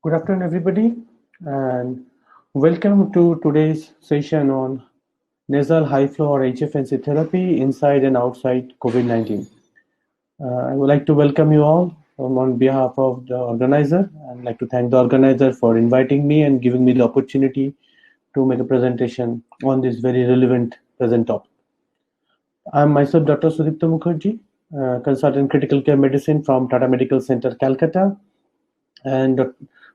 Good afternoon, everybody, and welcome to today's session on nasal high flow or HFNC therapy inside and outside COVID-19. I would like to welcome you all on behalf of the organizer. I'd like to thank the organizer for inviting me and giving me the opportunity to make a presentation on this very relevant present topic. I'm myself Dr. Sudipta Mukherjee, consultant critical care medicine from Tata Medical Center, Calcutta, and,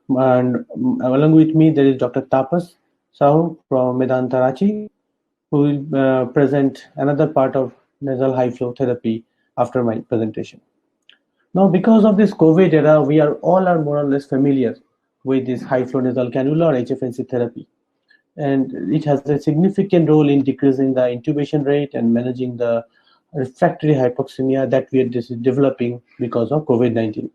and along with me there is Dr. Tapas Sahu from Medanta Ranchi, who will present another part of nasal high flow therapy after my presentation. Now, because of this COVID era, we are more or less familiar with this high flow nasal cannula or HFNC therapy, and it has a significant role in decreasing the intubation rate and managing the refractory hypoxemia that we are developing because of COVID-19.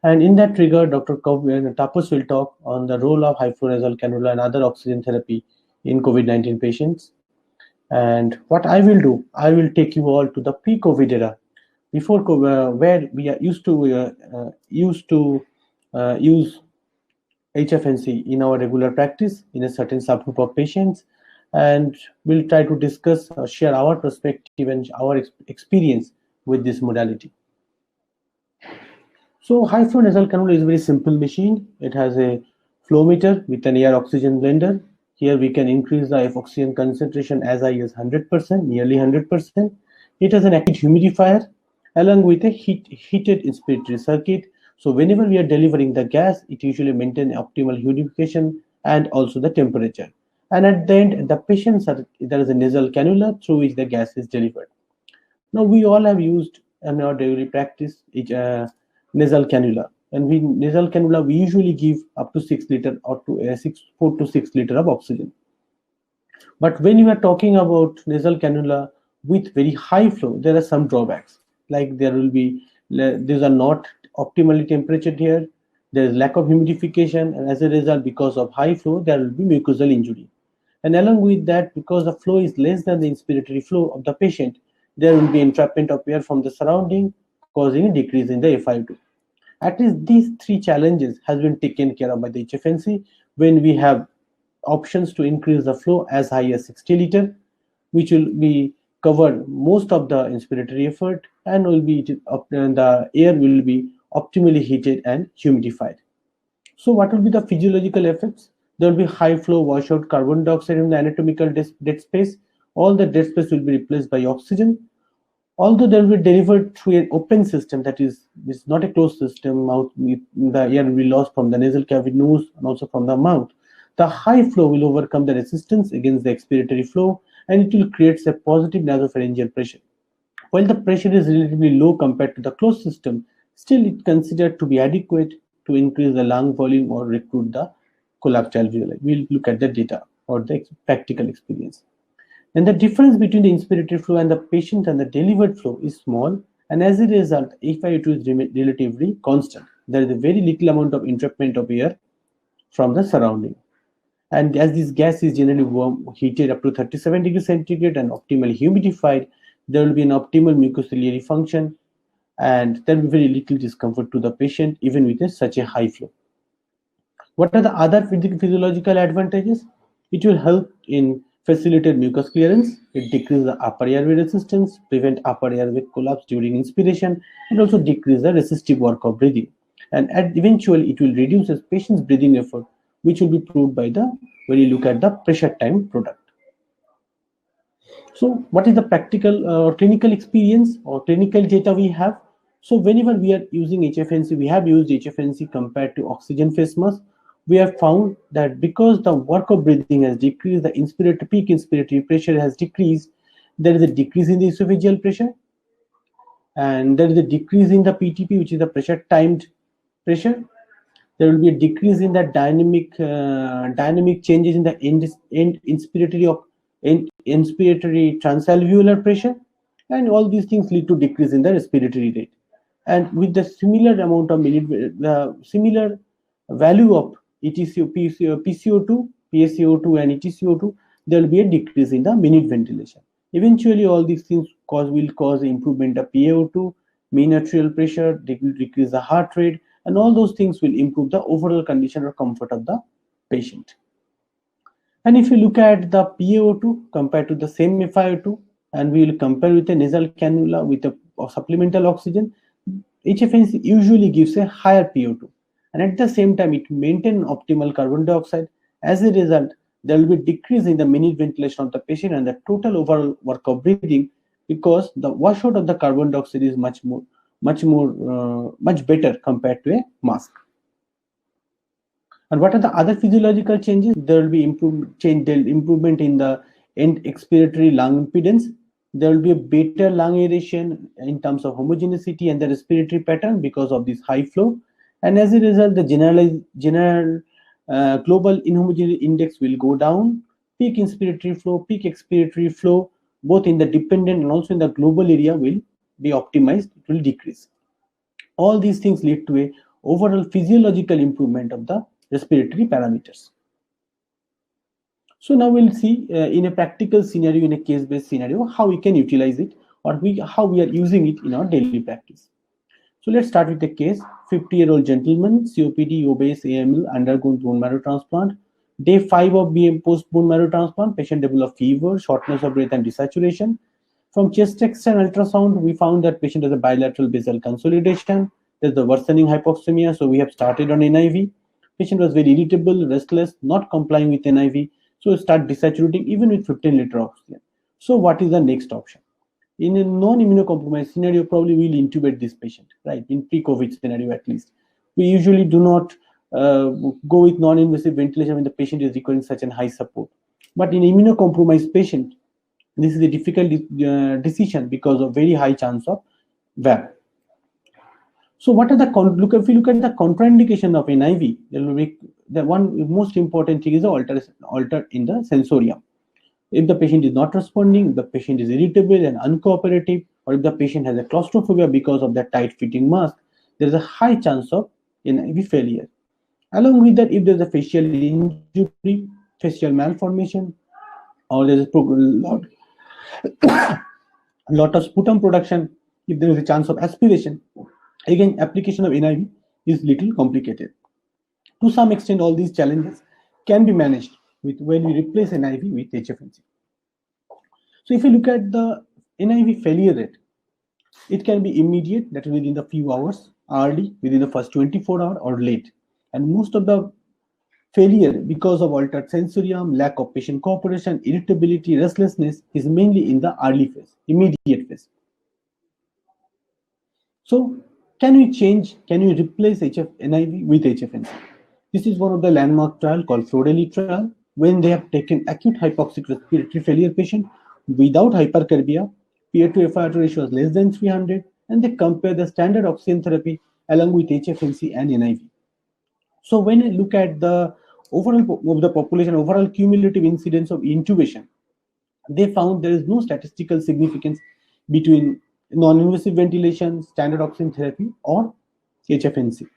And in that regard, Dr. Tapas will talk on the role of high flow nasal cannula and other oxygen therapy in COVID-19 patients. And what I will do, I will take you all to the pre-COVID era, before COVID, where we are used to use HFNC in our regular practice in a certain subgroup of patients, and we'll try to discuss, share our perspective and our experience with this modality. So high flow nasal cannula is a very simple machine. It has a flow meter with an air oxygen blender. Here we can increase the oxygen concentration as high as 100%, nearly 100%. It has an active humidifier along with a heated inspiratory circuit. So whenever we are delivering the gas, it usually maintains optimal humidification and also the temperature. And at the end, the patients there is a nasal cannula through which the gas is delivered. Now we all have used in our daily practice nasal cannula, and nasal cannula we usually give up to 6 liter or to 4 to 6 liter of oxygen. But when you are talking about nasal cannula with very high flow, there are some drawbacks. Like these are not optimally temperatured here. There is lack of humidification, and as a result, because of high flow, there will be mucosal injury. And along with that, because the flow is less than the inspiratory flow of the patient, there will be entrapment of air from the surrounding, causing a decrease in the FiO2. At least these three challenges has been taken care of by the HFNC when we have options to increase the flow as high as 60 liter, which will be cover most of the inspiratory effort, and the air will be optimally heated and humidified. So what will be the physiological effects? There will be high flow washout carbon dioxide in the anatomical dead space. All the dead space will be replaced by oxygen. Although they will be delivered through an open system, that is not a closed system, the air will be lost from the nasal cavity, nose, and also from the mouth. The high flow will overcome the resistance against the expiratory flow, and it will create a positive nasopharyngeal pressure. While the pressure is relatively low compared to the closed system, still it is considered to be adequate to increase the lung volume or recruit the collapsed alveoli. We'll look at the data or the practical experience. And the difference between the inspiratory flow and the patient and the delivered flow is small, and as a result, FiO2 is relatively constant. There is a very little amount of entrapment of air from the surrounding. And as this gas is generally heated up to 37 degrees centigrade and optimally humidified, there will be an optimal mucociliary function, and there will be very little discomfort to the patient even with such a high flow. What are the other physiological advantages? It will help in facilitate mucus clearance. It decreases the upper airway resistance, prevent upper airway collapse during inspiration, and also decrease the resistive work of breathing. And eventually, it will reduce the patient's breathing effort, which will be proved by when you look at the pressure time product. So what is the practical or clinical experience or clinical data we have? So whenever we are using HFNC, we have used HFNC compared to oxygen face mask. We have found that because the work of breathing has decreased, the peak inspiratory pressure has decreased, there is a decrease in the esophageal pressure, and there is a decrease in the PTP, which is the pressure timed pressure. There will be a decrease in the dynamic changes in the end inspiratory transalveolar pressure, and all these things lead to decrease in the respiratory rate. And with the similar amount of similar value of PCO2, PaCO2, and EtCO2, there will be a decrease in the minute ventilation. Eventually, all these things will cause improvement of PaO2, mean arterial pressure, they will decrease the heart rate, and all those things will improve the overall condition or comfort of the patient. And if you look at the PaO2 compared to the same FiO2, and we will compare with a nasal cannula with a supplemental oxygen, HFNC usually gives a higher PaO2, and at the same time it maintains optimal carbon dioxide. As a result, there will be decrease in the minute ventilation of the patient and the total overall work of breathing, because the washout of the carbon dioxide is much better compared to a mask. And what are the other physiological changes? There will be improvement in the end expiratory lung impedance. There will be a better lung aeration in terms of homogeneity and the respiratory pattern because of this high flow. And as a result, the general global inhomogeneity index will go down. Peak inspiratory flow, peak expiratory flow, both in the dependent and also in the global area will be optimized. It will decrease. All these things lead to a overall physiological improvement of the respiratory parameters. So now we'll see in a practical scenario, in a case-based scenario, how we can utilize it, or how we are using it in our daily practice. So let's start with the case. 50-year-old gentleman, COPD, obese, AML, undergone bone marrow transplant. Day 5 of BM post bone marrow transplant, patient developed fever, shortness of breath, and desaturation. From chest X-ray and ultrasound, we found that patient has a bilateral basal consolidation. There's the worsening hypoxemia, so we have started on NIV. Patient was very irritable, restless, not complying with NIV, so start desaturating even with 15-liter oxygen. So what is the next option? In a non-immunocompromised scenario, probably we'll intubate this patient, right? In pre-COVID scenario, at least. We usually do not go with non-invasive ventilation when the patient is requiring such a high support. But in immunocompromised patient, this is a difficult decision because of very high chance of VAP. So what are the if you look at the contraindication of NIV, there will be the one most important thing is the alter in the sensorium. If the patient is not responding, if the patient is irritable and uncooperative, or if the patient has a claustrophobia because of that tight fitting mask, there is a high chance of NIV failure. Along with that, if there is a facial injury, facial malformation, or there is lot of sputum production, if there is a chance of aspiration, again, application of NIV is little complicated. To some extent, all these challenges can be managed when we replace NIV with HFNC. So if you look at the NIV failure rate, it can be immediate, that is within the few hours, early, within the first 24 hours, or late. And most of the failure because of altered sensorium, lack of patient cooperation, irritability, restlessness is mainly in the early phase, immediate phase. So can we replace NIV with HFNC? This is one of the landmark trial called Florelli trial, when they have taken acute hypoxic respiratory failure patient without hypercarbia, PA2 FiO2 ratio was less than 300, and they compare the standard oxygen therapy along with HFNC and NIV. So when I look at the overall of the population, overall cumulative incidence of intubation, they found there is no statistical significance between non-invasive ventilation, standard oxygen therapy, or HFNC.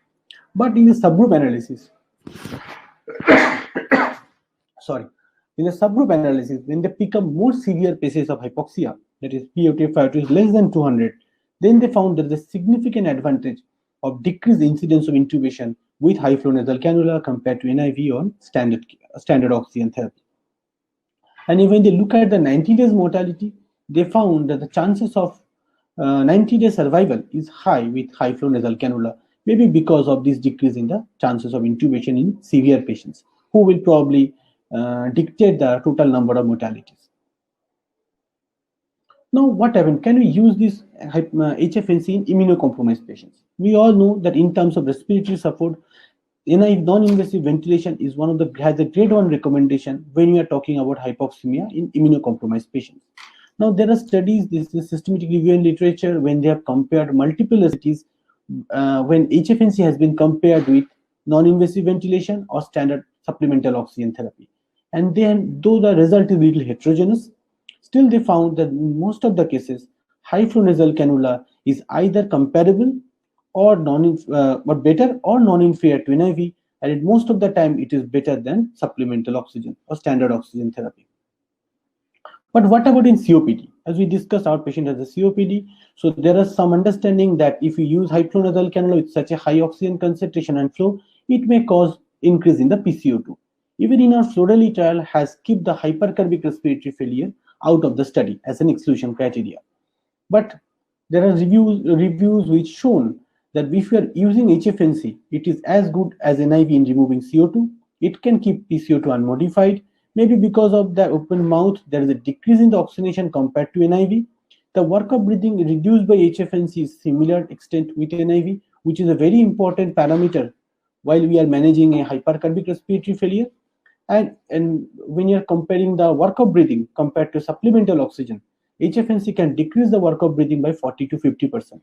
But in the subgroup analysis, in the subgroup analysis, when they pick up more severe cases of hypoxia, that is PaO2 FiO2 is less than 200, then they found there is a significant advantage of decreased incidence of intubation with high flow nasal cannula compared to NIV on standard oxygen therapy. And when they look at the 90 days mortality, they found that the chances of 90-day survival is high with high flow nasal cannula, maybe because of this decrease in the chances of intubation in severe patients, who will probably dictate the total number of mortalities. Now, what happened? Can we use this HFNC in immunocompromised patients? We all know that in terms of respiratory support, non-invasive ventilation is has a grade 1 recommendation when we are talking about hypoxemia in immunocompromised patients. Now, there are studies, this is systematic review in literature, when they have compared multiple cities, when HFNC has been compared with non-invasive ventilation or standard supplemental oxygen therapy. And then, though the result is a little heterogeneous, still they found that in most of the cases, high flow nasal cannula is either comparable or better or non-inferior to NIV, and in most of the time it is better than supplemental oxygen or standard oxygen therapy. But what about in COPD? As we discussed, our patient has a COPD. So there is some understanding that if you use high flow nasal cannula with such a high oxygen concentration and flow, it may cause increase in the PCO2. Even in our Florally trial has kept the hypercarbic respiratory failure out of the study as an exclusion criteria. But there are reviews which shown that if you are using HFNC, it is as good as NIV in removing CO2. It can keep PCO2 unmodified. Maybe because of the open mouth, there is a decrease in the oxygenation compared to NIV. The work of breathing reduced by HFNC is similar extent with NIV, which is a very important parameter while we are managing a hypercarbic respiratory failure. And when you're comparing the work of breathing compared to supplemental oxygen, HFNC can decrease the work of breathing by 40 to 50%.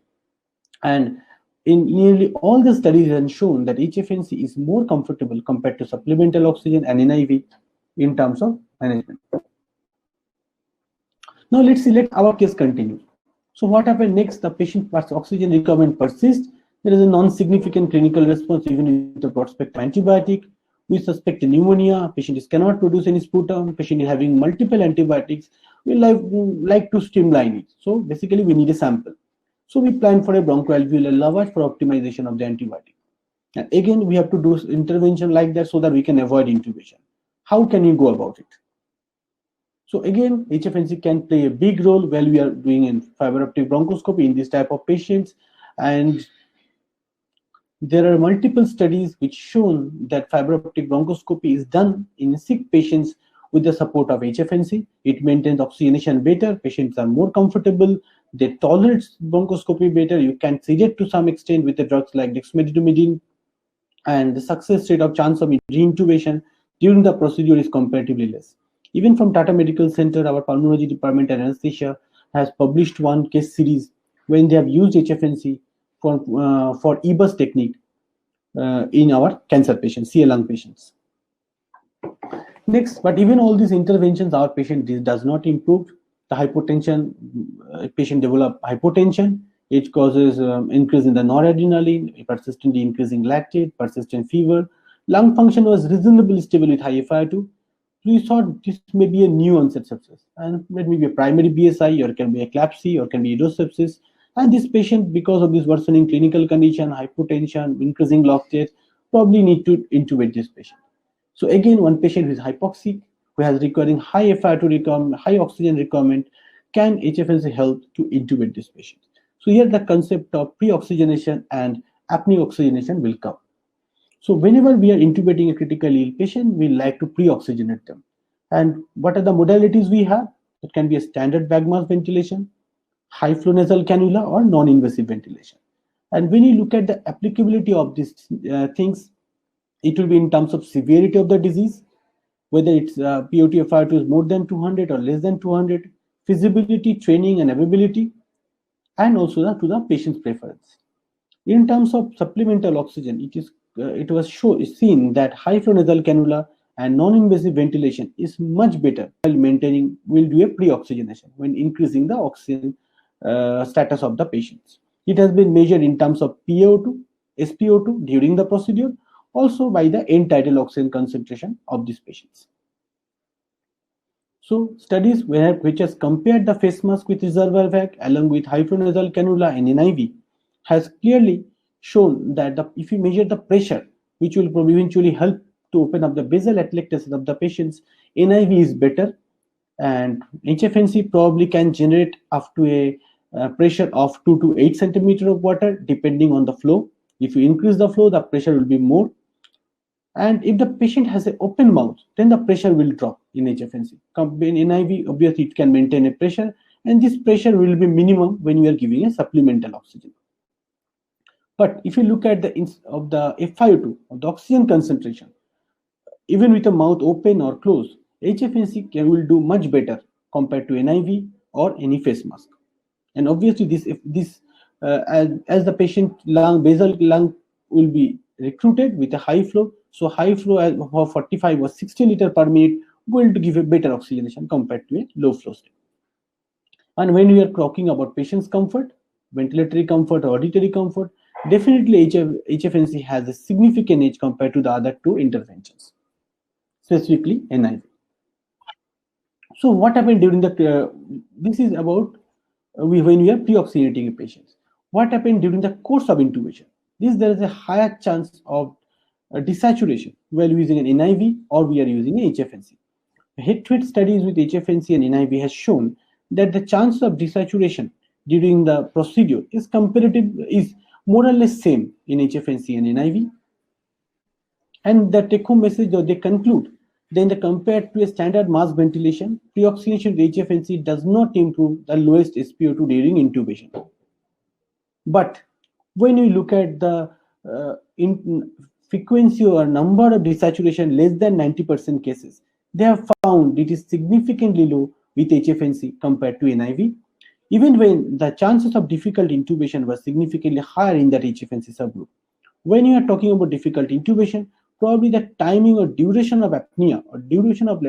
And in nearly all the studies have shown that HFNC is more comfortable compared to supplemental oxygen and NIV in terms of management. Now let's see, let our case continue. So what happened next? The patient oxygen requirement persists. There is a non-significant clinical response even with the broad spectrum antibiotic. We suspect pneumonia. Patient cannot produce any sputum. Patient is having multiple antibiotics. We like to streamline it. So basically, we need a sample. So we plan for a bronchoalveolar lavage for optimization of the antibiotic. And again, we have to do intervention like that so that we can avoid intubation. How can you go about it? So again, HFNC can play a big role while we are doing in fiber optic bronchoscopy in this type of patients. And there are multiple studies which shown that fiber optic bronchoscopy is done in sick patients with the support of HFNC. It maintains oxygenation better. Patients are more comfortable. They tolerate bronchoscopy better. You can sedate to some extent with the drugs like dexmedetomidine, and the success rate of chance of reintubation during the procedure is comparatively less. Even from Tata Medical Center, our pulmonology department and anesthesia has published one case series when they have used HFNC for EBUS technique in our cancer patients, CA lung patients. Next, but even all these interventions, our patient does not improve. The hypotension, patient develop hypotension. It causes increase in the noradrenaline, persistently increasing lactate, persistent fever. Lung function was reasonably stable with high FiO2. We thought this may be a new onset sepsis, and it may be a primary BSI, or can be eclampsia, or can be idiosepsis. And this patient, because of this worsening clinical condition, hypotension, increasing lactate, probably need to intubate this patient. So again, one patient who is hypoxic, who has requiring high FiO2 requirement, high oxygen requirement, can HFNC help to intubate this patient? So here the concept of pre-oxygenation and apneic oxygenation will come. So whenever we are intubating a critically ill patient, we like to pre-oxygenate them. And what are the modalities we have? It can be a standard bag mask ventilation, high flow nasal cannula, or non-invasive ventilation. And when you look at the applicability of these things, it will be in terms of severity of the disease, whether it's POT-FiO2 is more than 200 or less than 200, feasibility, training, and availability, and also to the patient's preference. In terms of supplemental oxygen, it was seen that high flow nasal cannula and non-invasive ventilation is much better while will do a pre-oxygenation when increasing the oxygen status of the patients. It has been measured in terms of PO2, SPO2 during the procedure, also by the end tidal oxygen concentration of these patients. So studies which has compared the face mask with reservoir vac along with high flow nasal cannula and NIV has clearly shown that if you measure the pressure, which will eventually help to open up the basal atelectasis of the patients, NIV is better, and HFNC probably can generate up to a pressure of 2 to 8 centimeter of water depending on the flow. If you increase the flow, the pressure will be more. And if the patient has an open mouth, then the pressure will drop in HFNC. In NIV, obviously, it can maintain a pressure, and this pressure will be minimum when you are giving a supplemental oxygen. But if you look at the FiO2, of the oxygen concentration, even with the mouth open or closed, HFNC will do much better compared to NIV or any face mask. And obviously, as the patient basal lung will be recruited with a high flow, so high flow of 45 or 60 liter per minute will give a better oxygenation compared to a low flow state. And when we are talking about patient's comfort, ventilatory comfort or auditory comfort, definitely HFNC has a significant edge compared to the other two interventions, specifically NIV. So what happened during the, this is about when we are pre-oxygenating a patient. What happened during the course of intubation? There is a higher chance of desaturation while using an NIV or we are using a HFNC. Head-to-head studies with HFNC and NIV has shown that the chance of desaturation during the procedure is more or less same in HFNC and NIV. And the take-home message, they conclude, then compared to a standard mask ventilation, pre-oxygenation with HFNC does not improve the lowest SpO2 during intubation. But when you look at the frequency or number of desaturation less than 90% cases, they have found it is significantly low with HFNC compared to NIV, even when the chances of difficult intubation were significantly higher in that HFNC subgroup. When you are talking about difficult intubation, probably the timing or duration of apnea or duration of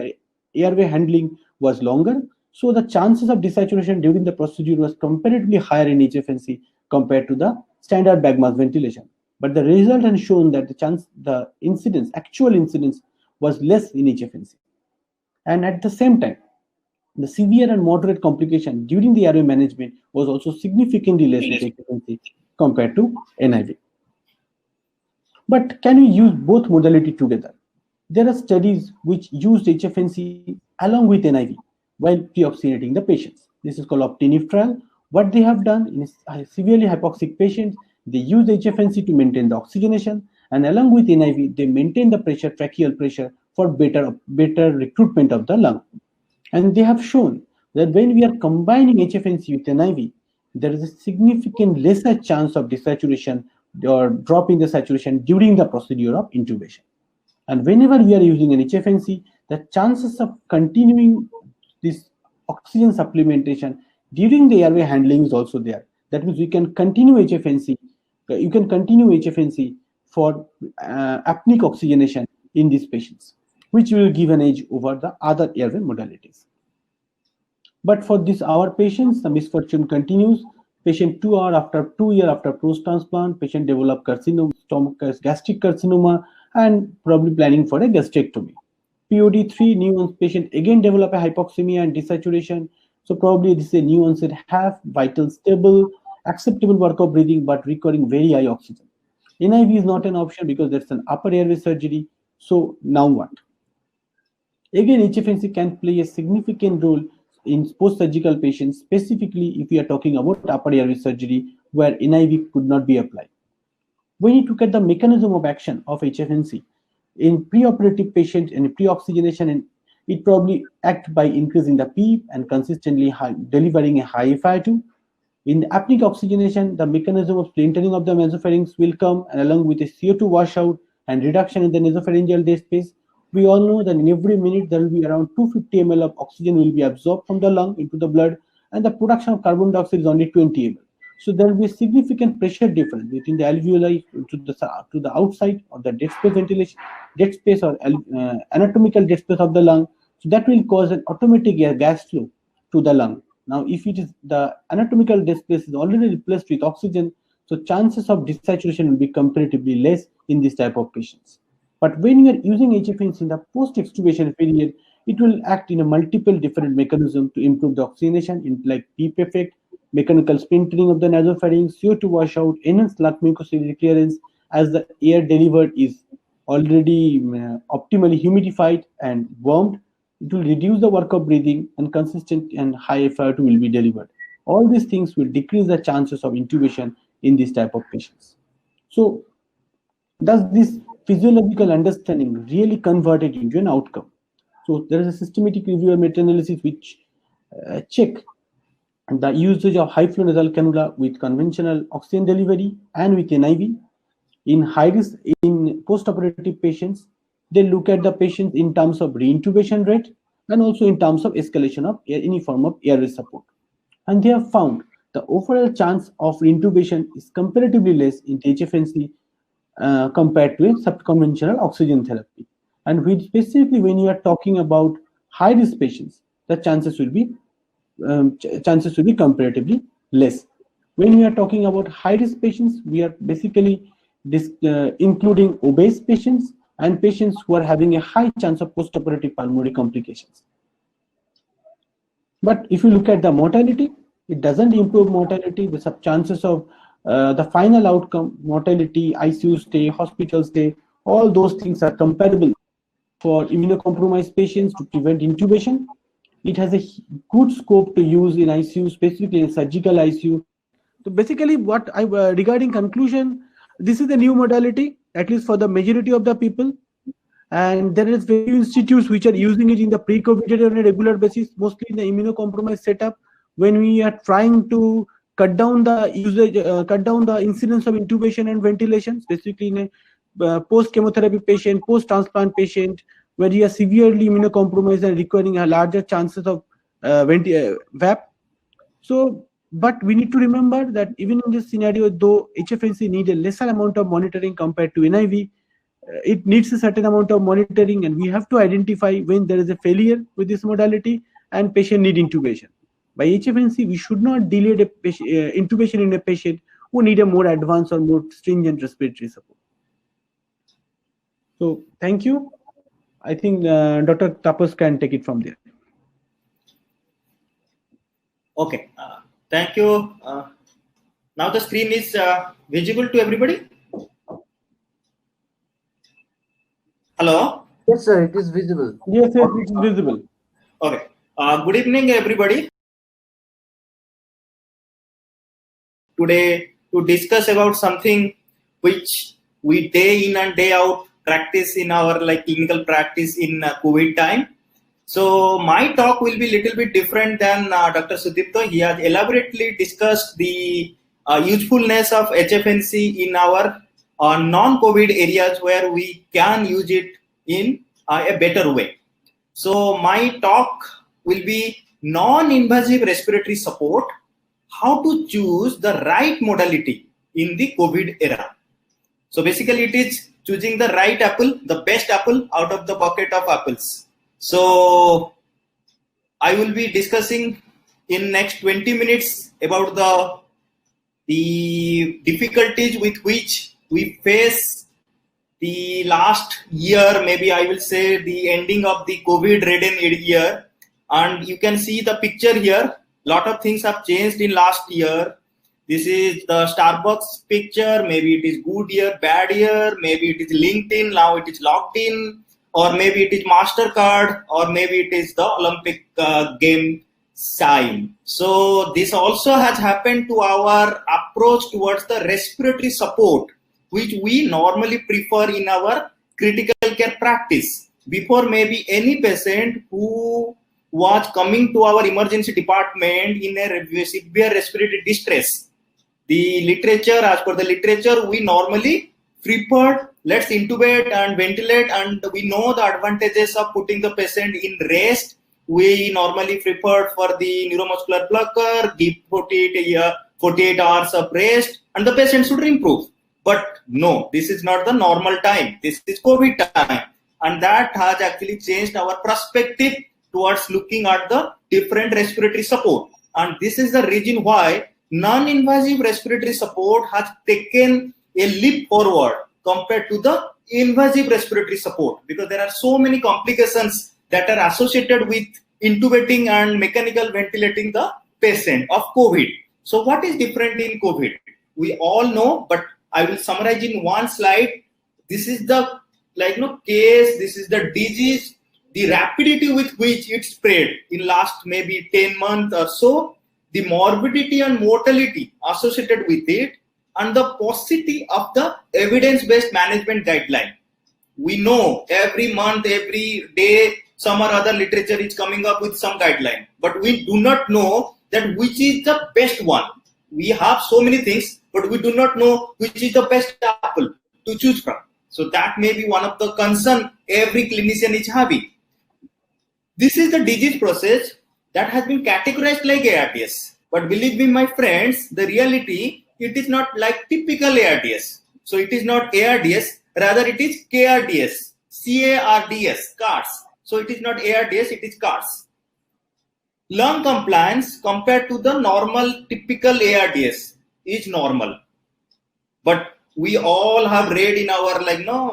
airway handling was longer, so the chances of desaturation during the procedure was comparatively higher in HFNC compared to the standard bag mask ventilation. But the result has shown that actual incidence was less in HFNC. And at the same time, the severe and moderate complication during the airway management was also significantly less with HFNC compared to NIV. But can we use both modality together? There are studies which used HFNC along with NIV while pre-oxygenating the patients. This is called OPTINIV trial. What they have done in severely hypoxic patients, they use HFNC to maintain the oxygenation, and along with NIV, they maintain the pressure, tracheal pressure, for better recruitment of the lung. And they have shown that when we are combining HFNC with NIV, there is a significant lesser chance of desaturation or drop in the saturation during the procedure of intubation. And whenever we are using an HFNC, the chances of continuing this oxygen supplementation during the airway handling is also there. That means we can continue HFNC. You can continue HFNC for apneic oxygenation in these patients, which will give an edge over the other airway modalities. But for our patients, the misfortune continues. Patient 2 years after post-transplant, patient develop carcinoma, gastric carcinoma, and probably planning for a gastrectomy. POD3 new onset patient again develop a hypoxemia and desaturation. So probably this is a new onset HAF, vital stable, acceptable work of breathing, but requiring very high oxygen. NIV is not an option because that's an upper airway surgery. So now what? Again, HFNC can play a significant role in post-surgical patients, specifically if we are talking about upper airway surgery where NIV could not be applied. We need to get the mechanism of action of HFNC. In preoperative patients and pre-oxygenation, and it probably acts by increasing the PEEP and consistently delivering a high FiO2. In apneic oxygenation, the mechanism of splintering of the nasopharynx will come, and along with a CO2 washout and reduction in the nasopharyngeal dead space. We all know that in every minute there will be around 250 ml of oxygen will be absorbed from the lung into the blood, and the production of carbon dioxide is only 20 ml. So there will be a significant pressure difference between the alveoli to the outside of the dead space ventilation, dead space or anatomical dead space of the lung. So that will cause an automatic gas flow to the lung. Now, if it is the anatomical dead space is already replaced with oxygen, so chances of desaturation will be comparatively less in this type of patients. But when you are using HFNC in the post-extubation period, it will act in a multiple different mechanism to improve the oxygenation, in like PEEP effect, mechanical splintering of the nasopharynx, CO2 washout, enhanced lung mucosal clearance, as the air delivered is already optimally humidified and warmed. It will reduce the work of breathing, and consistent and high FiO2 will be delivered. All these things will decrease the chances of intubation in this type of patients. So, does this physiological understanding really convert it into an outcome? So there is a systematic review and meta-analysis which check the usage of high flow nasal cannula with conventional oxygen delivery and with NIV in high risk in post-operative patients. They look at the patients in terms of reintubation rate and also in terms of escalation of any form of airway support. And they have found the overall chance of reintubation is comparatively less in HFNC compared to a subconventional oxygen therapy. And specifically when you are talking about high risk patients, the chances will be comparatively less. When we are talking about high risk patients, we are basically including obese patients and patients who are having a high chance of postoperative pulmonary complications. But if you look at the mortality, it doesn't improve mortality. The chances of the final outcome, mortality, ICU stay, hospital stay, all those things are comparable for immunocompromised patients to prevent intubation. It has a good scope to use in ICU, specifically in surgical ICU. So basically, what I regarding conclusion, this is the new modality, at least for the majority of the people. And there is very few institutes which are using it in the pre-COVID on a regular basis, mostly in the immunocompromised setup. When we are trying to cut down the usage, cut down the incidence of intubation and ventilation, specifically in a post-chemotherapy patient, post-transplant patient, where you are severely immunocompromised and requiring a larger chances of VAP. So, but we need to remember that even in this scenario, though HFNC need a lesser amount of monitoring compared to NIV, it needs a certain amount of monitoring, and we have to identify when there is a failure with this modality and patient need intubation. By HFNC, we should not delay the intubation in a patient who need a more advanced or more stringent respiratory support. So thank you. I think Dr. Tapas can take it from there. Okay, thank you. Now the screen is visible to everybody? Hello? Yes, sir, it is visible. Yes, it is visible. Okay. Good evening, everybody. Today, to discuss about something which we day in and day out practice in our clinical practice in COVID time. So my talk will be a little bit different than Dr. Sudipto. He has elaborately discussed the usefulness of HFNC in our non-COVID areas where we can use it in a better way. So my talk will be non-invasive respiratory support, how to choose the right modality in the COVID era. So basically it is choosing the right apple, the best apple out of the bucket of apples. So I will be discussing in next 20 minutes about the difficulties with which we face the last year, maybe I will say the ending of the COVID-ridden year. And you can see the picture here. Lot of things have changed in last year. This is the Starbucks picture. Maybe it is good year, bad year. Maybe it is LinkedIn. Now it is logged in. Or maybe it is MasterCard. Or maybe it is the Olympic game sign. So this also has happened to our approach towards the respiratory support, which we normally prefer in our critical care practice. Before, maybe any patient who was coming to our emergency department in a severe respiratory distress, the literature, as per the literature, we normally preferred let's intubate and ventilate, and we know the advantages of putting the patient in rest. We normally preferred for the neuromuscular blocker, give 48 hours of rest, and the patient should improve. But no, this is not the normal time. This is COVID time. And that has actually changed our perspective towards looking at the different respiratory support. And this is the reason why non-invasive respiratory support has taken a leap forward compared to the invasive respiratory support, because there are so many complications that are associated with intubating and mechanical ventilating the patient of COVID. So what is different in COVID? We all know, but I will summarize in one slide. This is the case, this is the disease, the rapidity with which it spread in last maybe 10 months or so, the morbidity and mortality associated with it, and the paucity of the evidence-based management guideline. We know every month, every day, some or other literature is coming up with some guideline, but we do not know that which is the best one. We have so many things, but we do not know which is the best apple to choose from. So that may be one of the concern every clinician is having. This is the disease process that has been categorized like ARDS. But believe me, my friends, the reality, it is not like typical ARDS. So it is not ARDS, rather it is KRDS, CARDS, CARS. So it is not ARDS, it is CARS. Lung compliance compared to the normal typical ARDS is normal. But we all have read in our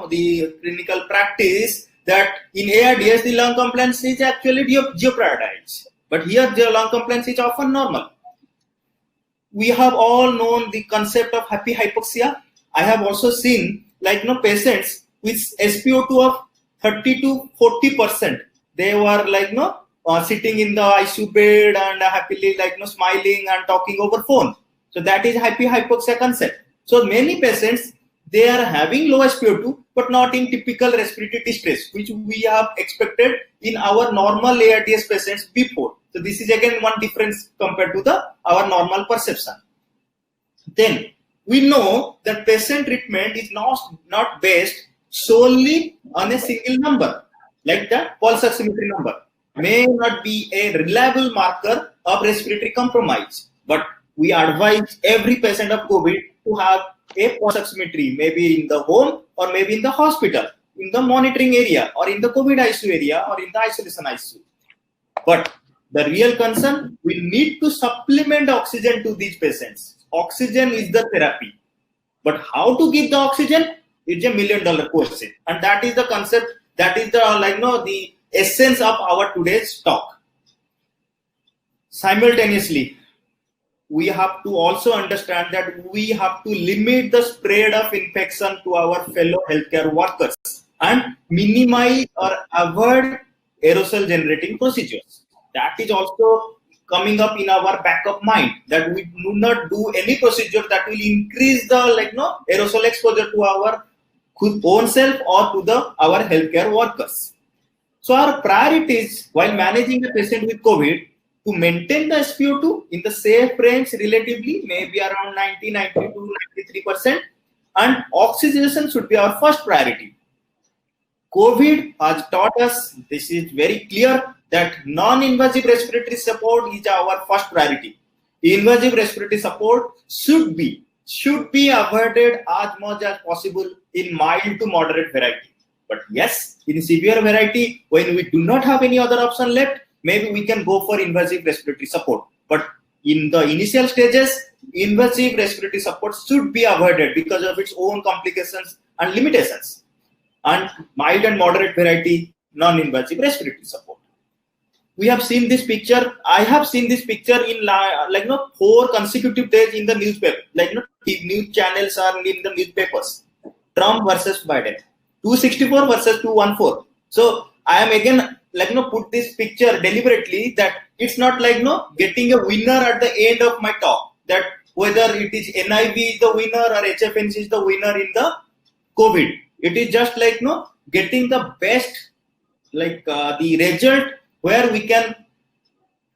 the clinical practice that in ARDS the lung compliance is actually jeopardized. But here the lung compliance is often normal. We have all known the concept of happy hypoxia. I have also seen patients with SpO2 of 30 to 40%. They were sitting in the ICU bed and happily smiling and talking over phone. So that is happy hypoxia concept. So many patients, they are having low SpO2 but not in typical respiratory distress, which we have expected in our normal ARDS patients before. So this is again one difference compared to our normal perception. Then we know that patient treatment is not based solely on a single number, like the pulse oximetry number may not be a reliable marker of respiratory compromise, but we advise every patient of COVID to have a pulse oximetry, maybe in the home or maybe in the hospital, in the monitoring area or in the COVID ICU area or in the isolation ICU. But the real concern, we need to supplement oxygen to these patients. Oxygen is the therapy. But how to give the oxygen? It's $1 million question. And that is the concept, that is the essence of our today's talk. Simultaneously, we have to also understand that we have to limit the spread of infection to our fellow healthcare workers and minimize or avoid aerosol generating procedures. That is also coming up in our back of mind, that we do not do any procedure that will increase the aerosol exposure to our own self or to our healthcare workers. So our priorities while managing a patient with COVID, to maintain the SpO2 in the safe range relatively, maybe around 90 to 93%, and oxygenation should be our first priority. COVID has taught us, this is very clear, that non-invasive respiratory support is our first priority. Invasive respiratory support should be avoided as much as possible in mild to moderate variety. But yes, in severe variety, when we do not have any other option left, maybe we can go for invasive respiratory support. But in the initial stages, invasive respiratory support should be avoided because of its own complications and limitations. And mild and moderate variety, non-invasive respiratory support. We have seen this picture. I have seen this picture in 4 consecutive days in the newspaper. News channels are in the newspapers. Trump versus Biden. 264 versus 214. So I am again put this picture deliberately, that it's not getting a winner at the end of my talk, that whether it is NIV is the winner or HFNC is the winner in the COVID. It is just getting the best, the result where we can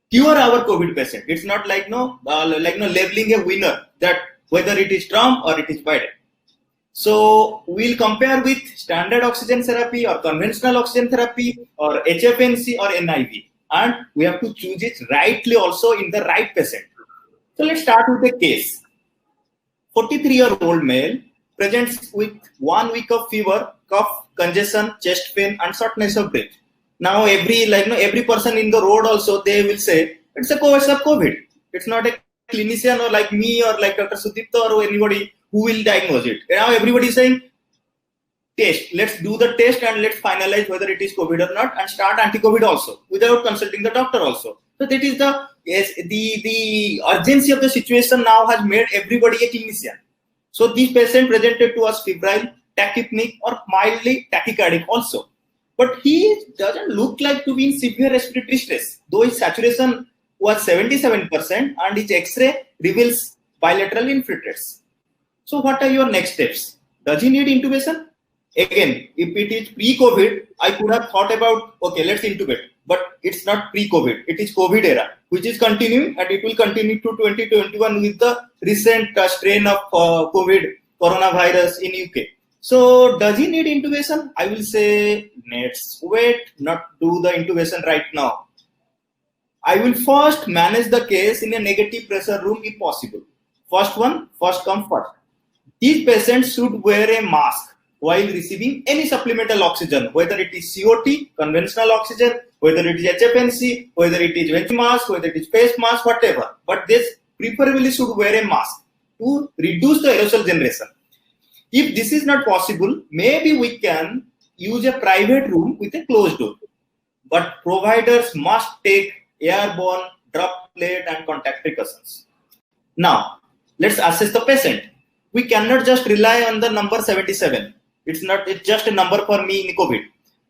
cure our COVID patient. It's not labeling a winner, that whether it is Trump or it is Biden. So we'll compare with standard oxygen therapy or conventional oxygen therapy or HFNC or NIV, and we have to choose it rightly also in the right patient. So let's start with a case. 43-year-old male presents with 1 week of fever, cough, congestion, chest pain, and shortness of breath. Now every person in the road also, they will say it's a COVID. It's not a clinician or like me or like Dr. Sudipta or anybody who will diagnose it. Now everybody is saying test. Let's do the test and let's finalize whether it is COVID or not, and start anti-COVID also without consulting the doctor also. So that is the urgency of the situation now has made everybody a clinician. So this patient presented to us febrile, tachypneic or mildly tachycardic also. But he doesn't look like to be in severe respiratory stress, though his saturation was 77% and his X-ray reveals bilateral infiltrates. So what are your next steps? Does he need intubation? Again, if it is pre-COVID, I could have thought about, okay, let's intubate. But it's not pre-COVID, it is COVID era, which is continuing, and it will continue to 2021 with the recent strain of COVID coronavirus in UK. So does he need intubation? I will say, let's wait, not do the intubation right now. I will first manage the case in a negative pressure room if possible. First come first. These patients should wear a mask while receiving any supplemental oxygen, whether it is COT, conventional oxygen, whether it is HFNC, whether it is vent mask, whether it is face mask, whatever. But this preferably should wear a mask to reduce the aerosol generation. If this is not possible, maybe we can use a private room with a closed door. But providers must take airborne, droplet, and contact precautions. Now, let's assess the patient. We cannot just rely on the number 77. It's just a number for me in COVID.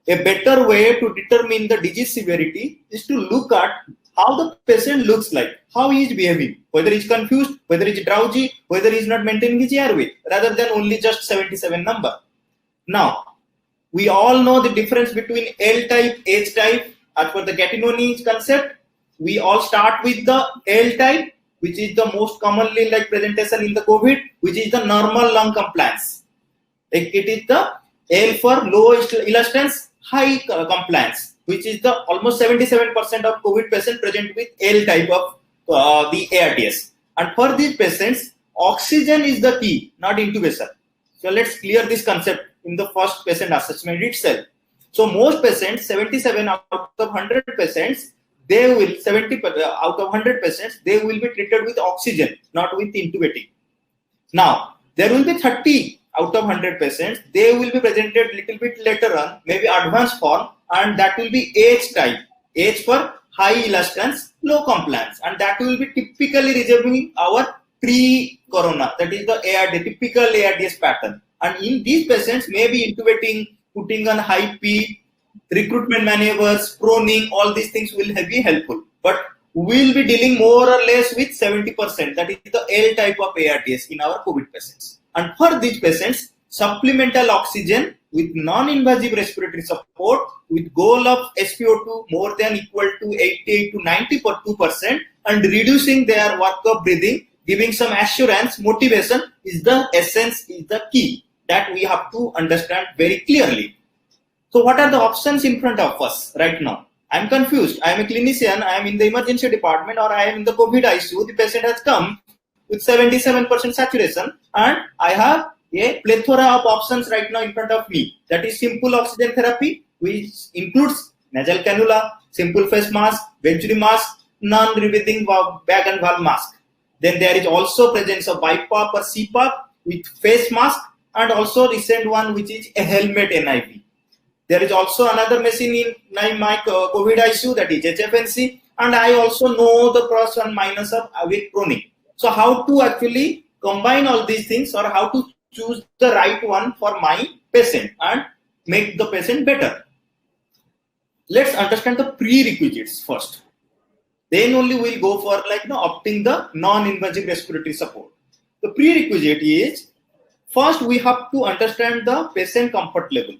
A better way to determine the disease severity is to look at how the patient looks like, how he is behaving, whether he's confused, whether he's drowsy, whether he's not maintaining his airway, rather than only just 77 number. Now, we all know the difference between L type, H type. As per the Gattinoni concept, we all start with the L type, which is the most commonly presentation in the COVID, which is the normal lung compliance. It is the L for low elastance, high compliance, which is the almost 77% of COVID patients present with L type of the ARDS. And for these patients, oxygen is the key, not intubation. So let's clear this concept in the first patient assessment itself. So most patients, 77 out of 100 patients, they will 70 out of 100 patients, they will be treated with oxygen, not with intubating. Now, there will be 30 out of 100 patients, they will be presented little bit later on, maybe advanced form, and that will be H type. H for high elastance, low compliance, and that will be typically resembling our pre-corona, that is the ARD, typical ARDS pattern. And in these patients, maybe intubating, putting on high P, recruitment maneuvers, proning, all these things will be helpful. But we'll be dealing more or less with 70%, that is the L type of ARDS in our COVID patients. And for these patients, supplemental oxygen with non-invasive respiratory support with goal of SpO2 more than equal to 88 to 92% and reducing their work of breathing, giving some assurance, motivation is the essence, is the key that we have to understand very clearly. So what are the options in front of us right now? I'm confused. I am a clinician. I am in the emergency department or I am in the COVID ICU. The patient has come with 77% saturation and I have a plethora of options right now in front of me. That is simple oxygen therapy, which includes nasal cannula, simple face mask, venturi mask, non-breathing bag and valve mask. Then there is also presence of BiPAP or CPAP with face mask and also recent one which is a helmet NIV. There is also another machine in my COVID ICU, that is HFNC, and I also know the pros and minus of awake proning. So how to actually combine all these things or how to choose the right one for my patient and make the patient better. Let's understand the prerequisites first. Then only we'll go for opting the non-invasive respiratory support. The prerequisite is, first we have to understand the patient comfort level.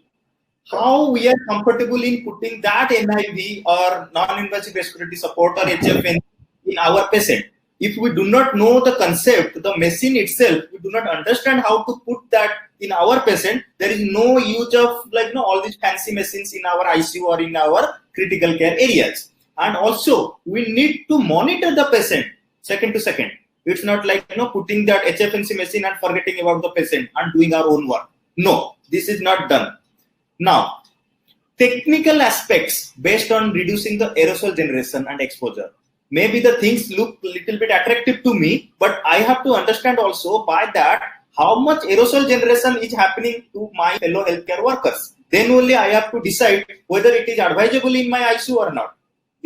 How we are comfortable in putting that NIV or non-invasive respiratory support or HFN in our patient. If we do not know the concept, the machine itself, we do not understand how to put that in our patient, there is no use of all these fancy machines in our ICU or in our critical care areas. And also, we need to monitor the patient second to second. It's not putting that HFNC machine and forgetting about the patient and doing our own work. No, this is not done. Now, technical aspects based on reducing the aerosol generation and exposure. Maybe the things look a little bit attractive to me, but I have to understand also by that how much aerosol generation is happening to my fellow healthcare workers. Then only I have to decide whether it is advisable in my ICU or not.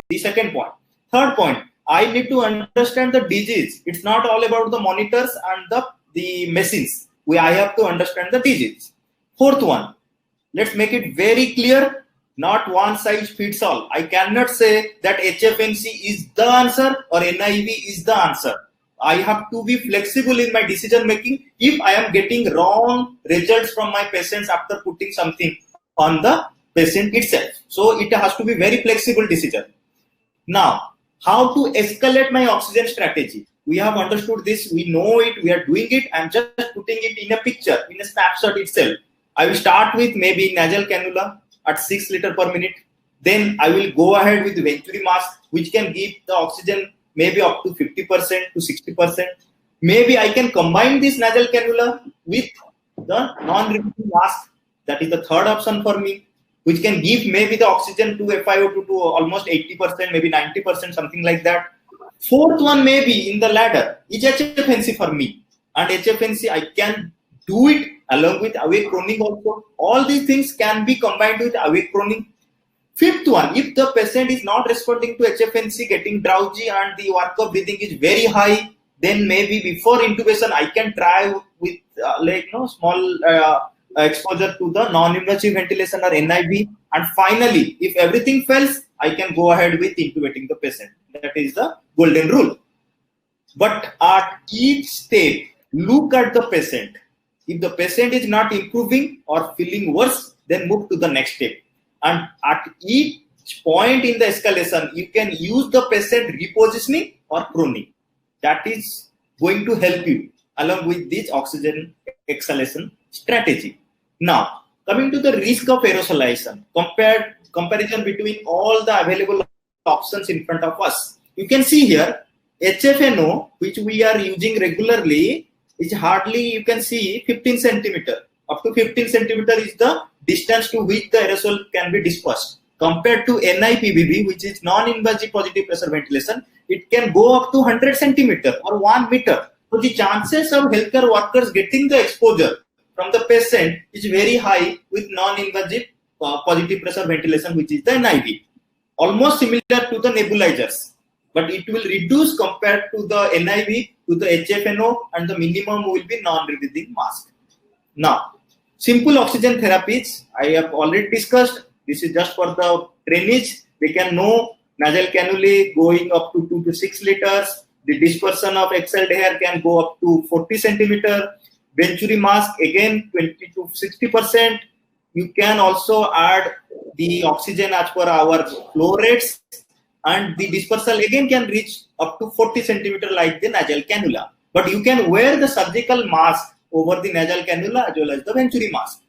The second point. Third point, I need to understand the disease. It's not all about the monitors and the machines. I have to understand the disease. Fourth one, let's make it very clear. Not one size fits all. I cannot say that HFNC is the answer or NIV is the answer. I have to be flexible in my decision making if I am getting wrong results from my patients after putting something on the patient itself. So it has to be very flexible decision. Now, how to escalate my oxygen strategy? We have understood this. We know it. We are doing it. I'm just putting it in a picture, in a snapshot itself. I will start with maybe nasal cannula at 6 liters per minute. Then I will go ahead with the venturi mask, which can give the oxygen maybe up to 50% to 60%. Maybe I can combine this nasal cannula with the non-repeating mask. That is the third option for me, which can give maybe the oxygen to FiO2 to almost 80%, maybe 90%, something like that. Fourth one maybe in the ladder is HFNC for me. And HFNC, I can do it along with awake proning also. All these things can be combined with awake proning. Fifth one, if the patient is not responding to HFNC, getting drowsy and the work of breathing is very high, then maybe before intubation I can try with small exposure to the non-invasive ventilation or NIV. And finally, if everything fails, I can go ahead with intubating the patient. That is the golden rule. But at each step, look at the patient. If the patient is not improving or feeling worse, then move to the next step. And at each point in the escalation, you can use the patient repositioning or proning. That is going to help you along with this oxygen exhalation strategy. Now, coming to the risk of aerosolization, comparison between all the available options in front of us. You can see here, HFNO, which we are using regularly, is hardly, you can see, 15 centimeter. Up to 15 centimeter is the distance to which the aerosol can be dispersed. Compared to NIPBV, which is non-invasive positive pressure ventilation, it can go up to 100 centimeter or 1 meter. So the chances of healthcare workers getting the exposure from the patient is very high with non-invasive positive pressure ventilation, which is the NIV. Almost similar to the nebulizers, but it will reduce compared to the NIV, to the HFNO, and the minimum will be non-breathing mask. Now, simple oxygen therapies, I have already discussed. This is just for the drainage. They can know nasal cannulae going up to 2 to 6 liters. The dispersion of exhaled air can go up to 40 centimeter. Venturi mask, again, 20 to 60%. You can also add the oxygen as per our flow rates. And the dispersal again can reach up to 40 centimeter like the nasal cannula. But you can wear the surgical mask over the nasal cannula as well as the Venturi mask.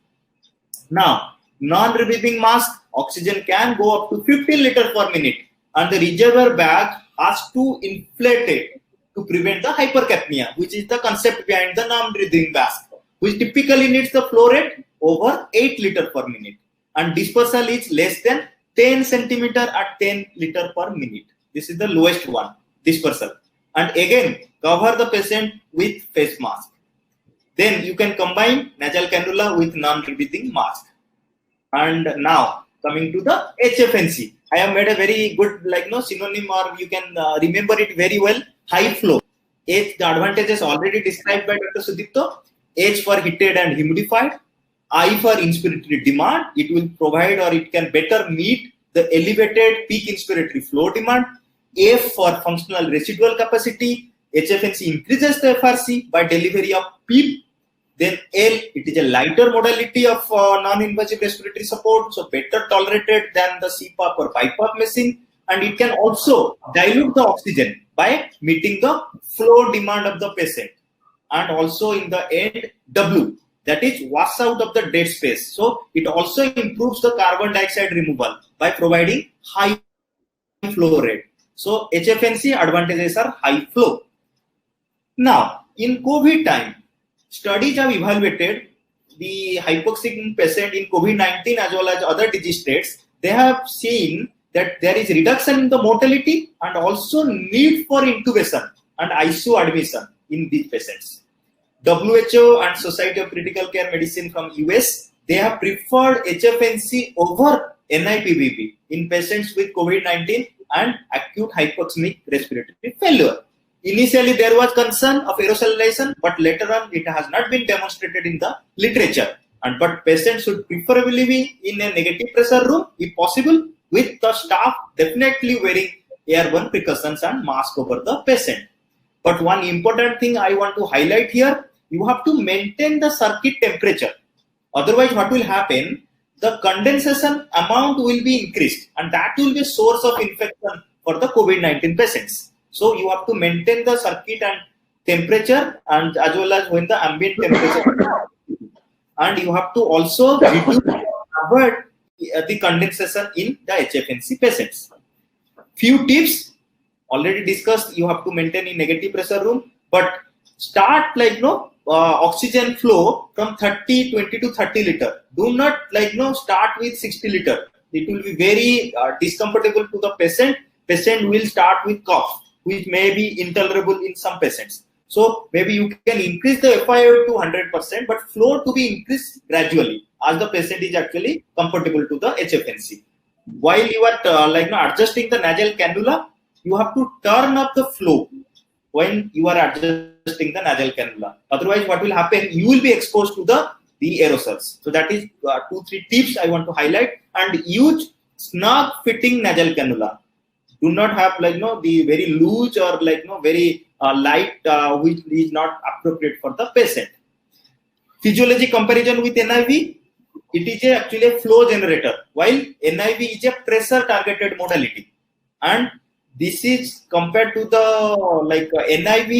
Now, non-rebreathing mask, oxygen can go up to 15 liters per minute, and the reservoir bag has to inflate it to prevent the hypercapnia, which is the concept behind the non-breathing mask, which typically needs the flow rate over 8 liters per minute, and dispersal is less than 10 centimeter at 10 liters per minute. This is the lowest one, dispersal. And again, cover the patient with face mask. Then you can combine nasal cannula with non-breathing mask. And now coming to the HFNC, I have made a very good synonym, or you can remember it very well. High flow. H, the advantages already described by Dr. Sudipto. H for heated and humidified. I for inspiratory demand. It will provide, or it can better meet the elevated peak inspiratory flow demand. F for functional residual capacity. HFNC increases the FRC by delivery of PEEP. Then L, it is a lighter modality of non-invasive respiratory support, so better tolerated than the CPAP or BiPAP machine, and it can also dilute the oxygen by meeting the flow demand of the patient. And also in the end, W, that is wash out of the dead space. So it also improves the carbon dioxide removal by providing high flow rate. So HFNC advantages are high flow. Now, in COVID time, studies have evaluated the hypoxic patient in COVID-19 as well as other disease states. They have seen that there is reduction in the mortality and also need for intubation and ICU admission in these patients. WHO and Society of Critical Care Medicine from US, they have preferred HFNC over NIPBV in patients with COVID-19 and acute hypoxemic respiratory failure. Initially, there was concern of aerosolization, but later on, it has not been demonstrated in the literature. But patients should preferably be in a negative pressure room, if possible, with the staff definitely wearing airborne precautions and mask over the patient. But one important thing I want to highlight here, you have to maintain the circuit temperature. Otherwise, what will happen? The condensation amount will be increased, and that will be a source of infection for the COVID-19 patients. So you have to maintain the circuit and temperature, and as well as when the ambient temperature, and you have to also avoid the condensation in the HFNC patients. Few tips already discussed. You have to maintain in negative pressure room, but start oxygen flow from 20 to 30 liter. Do not start with 60 liter. It will be very discomfortable to the patient. Patient will start with cough, which may be intolerable in some patients. So maybe you can increase the FiO2 to 100%, but flow to be increased gradually as the patient is actually comfortable to the HFNC. while you are adjusting the nasal cannula, you have to turn up the flow when you are adjusting the nasal cannula. Otherwise, what will happen? You will be exposed to the aerosols. So that is 2-3 tips I want to highlight. And use snug fitting nasal cannula. Do not have the very loose or very light, which is not appropriate for the patient. Physiology comparison with NIV, it is actually a flow generator, while NIV is a pressure targeted modality. And this is compared to the NIV.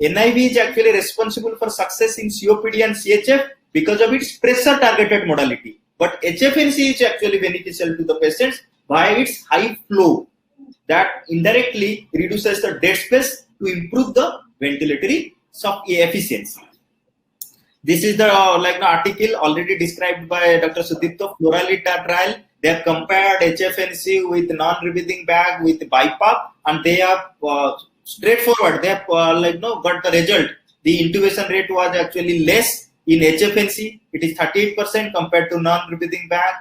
NIV is actually responsible for success in COPD and CHF because of its pressure targeted modality. But HFNC is actually beneficial to the patients by its high flow that indirectly reduces the dead space to improve the ventilatory efficiency. This is the article already described by Dr. Sudipto, Floralita trial. They have compared HFNC with non-rebreathing bag with BiPAP, and they have straightforward. They have got the result. The intubation rate was actually less in HFNC. It is 38% compared to non-rebreathing bag,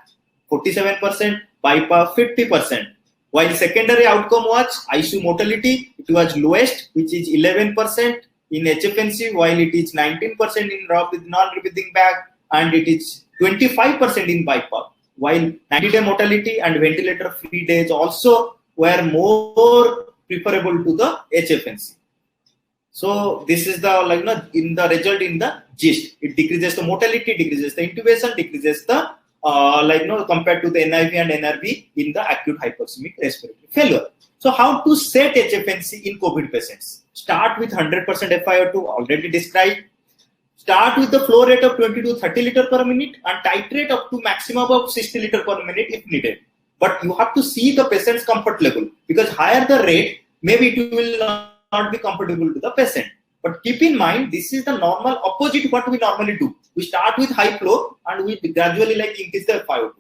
47%, BiPAP 50%. While secondary outcome was ICU mortality, it was lowest, which is 11% in HFNC, while it is 19% in non-rebreathing bag, and it is 25% in BiPAP. While 90-day mortality and ventilator-free days also were more preferable to the HFNC. So this is the in the result in the GIST. It decreases the mortality, decreases the intubation, decreases the compared to the NIV and NRV in the acute hypoxemic respiratory failure. So how to set HFNC in COVID patients? Start with 100% FiO2, already described. Start with the flow rate of 20 to 30 liter per minute and titrate up to maximum of 60 liter per minute if needed. But you have to see the patient's comfort level, because higher the rate, maybe it will not be comfortable to the patient. But keep in mind, this is the normal opposite what we normally do. We start with high flow and we gradually increase the FiO2.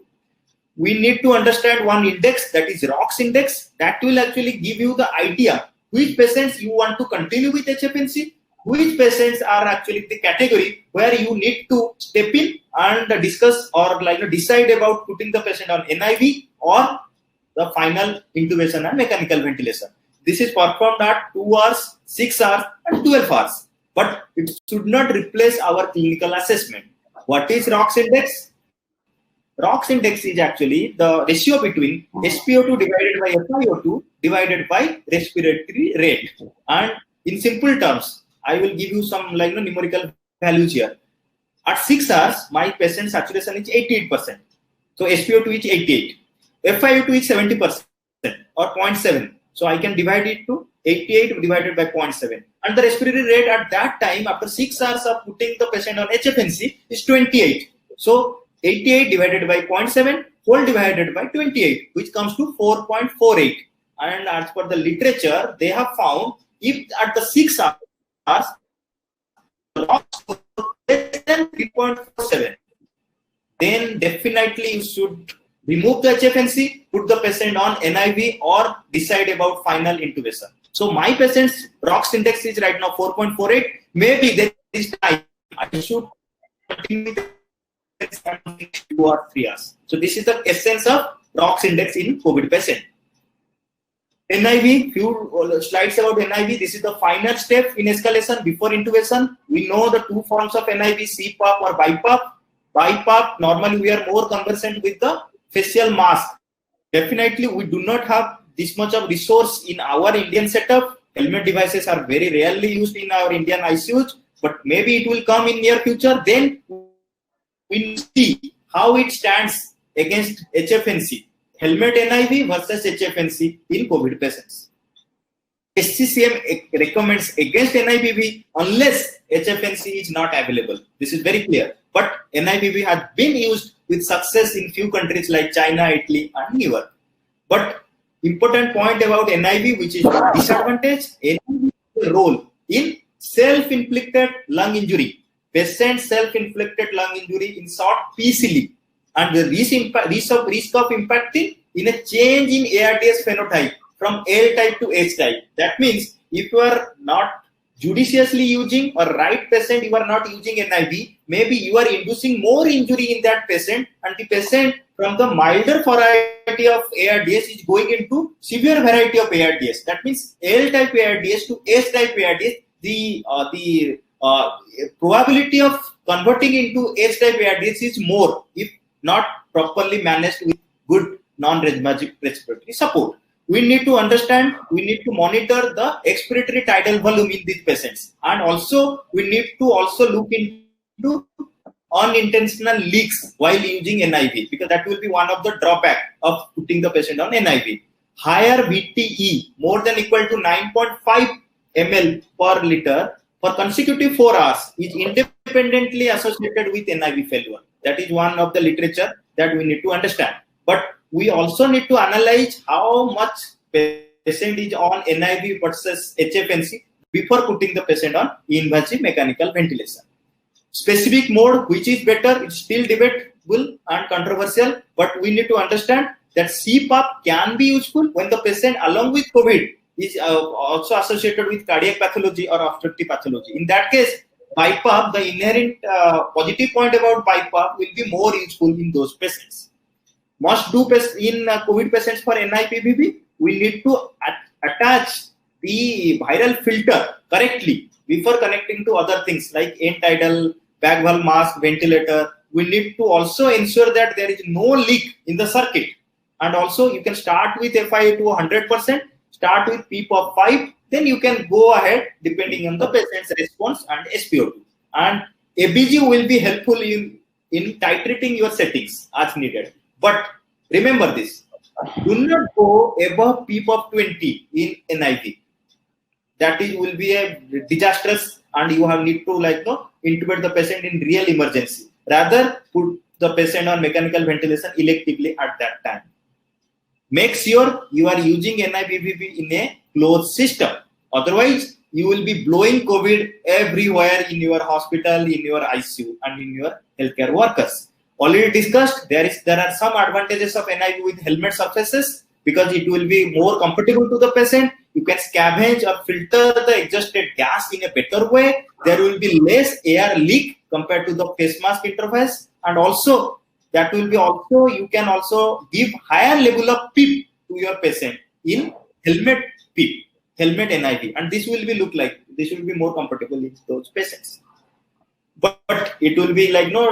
We need to understand one index, that is ROX index. That will actually give you the idea which patients you want to continue with HFNC, which patients are actually the category where you need to step in and discuss or decide about putting the patient on NIV or the final intubation and mechanical ventilation. This is performed at 2 hours, 6 hours, and 12 hours. But it should not replace our clinical assessment. What is ROX index? ROX index is actually the ratio between SpO2 divided by FiO2 divided by respiratory rate. And in simple terms, I will give you some numerical values here. At 6 hours, my patient saturation is 88%. So SpO2 is 88. FiO2 is 70% or 0.7. So I can divide it to 88 divided by 0.7. And the respiratory rate at that time, after 6 hours of putting the patient on HFNC, is 28. So 88 divided by 0.7 whole divided by 28, which comes to 4.48. And as per the literature, they have found if at the 6 hours, less than 3.47, then definitely you should remove the HFNC, put the patient on NIV, or decide about final intubation. So my patient's ROX index is right now 4.48. Maybe there is time I should continue 2 or 3 hours. So this is the essence of ROX index in COVID patient. NIV, few slides about NIV. This is the final step in escalation before intubation. We know the two forms of NIV, CPAP or BiPAP. BiPAP, normally we are more conversant with the facial mask. Definitely, we do not have this much of resource in our Indian setup. Helmet devices are very rarely used in our Indian ICUs, but maybe it will come in near future. Then we see how it stands against HFNC. Helmet NIV versus HFNC in COVID patients. SCCM recommends against NIVV unless HFNC is not available. This is very clear. But NIVV has been used with success in few countries like China, Italy, and New York. But important point about NIV, which is disadvantage, NIV role in self-inflicted lung injury. Patient self-inflicted lung injury in short PCL, and the risk of impacting in a change in ARDS phenotype from L type to H type. That means if you are not judiciously using or right patient, you are not using NIV, maybe you are inducing more injury in that patient, and the patient from the milder variety variety of ARDS is going into severe variety of ARDS. That means L type ARDS to S type ARDS, the probability of converting into S type ARDS is more if not properly managed with good non-respiratory support. We need to understand, we need to monitor the expiratory tidal volume in these patients, and also we need to also look into unintentional leaks while using NIV, because that will be one of the drawback of putting the patient on NIV. Higher VTE more than equal to 9.5 ml per liter for consecutive 4 hours is independently associated with NIV failure. That is one of the literature that we need to understand. But we also need to analyze how much patient is on NIV versus HFNC before putting the patient on invasive mechanical ventilation. Specific mode, which is better, it's still debatable and controversial, but we need to understand that CPAP can be useful when the patient along with COVID is also associated with cardiac pathology or obstructive pathology. In that case, BiPAP, the inherent positive point about BiPAP will be more useful in those patients. Must do in COVID patients for NIPBB, we need to attach the viral filter correctly before connecting to other things like end-tidal, bag valve mask, ventilator. We need to also ensure that there is no leak in the circuit. And also you can start with FiO2 100%, start with PEEP of 5, then you can go ahead depending on the patient's response and SpO2. And ABG will be helpful in titrating your settings as needed. But remember this, do not go above PEEP of 20 in NIV. That will be a disastrous, and you have need to intubate the patient in real emergency. Rather, put the patient on mechanical ventilation electively at that time. Make sure you are using NIPBB in a closed system. Otherwise, you will be blowing COVID everywhere in your hospital, in your ICU, and in your healthcare workers. Already discussed, there are some advantages of NIV with helmet surfaces because it will be more comfortable to the patient. You can scavenge or filter the exhausted gas in a better way. There will be less air leak compared to the face mask interface, and also that will be you can also give higher level of PEEP to your patient in helmet PEEP, helmet NIV, and this will be more comfortable in those patients. But it will be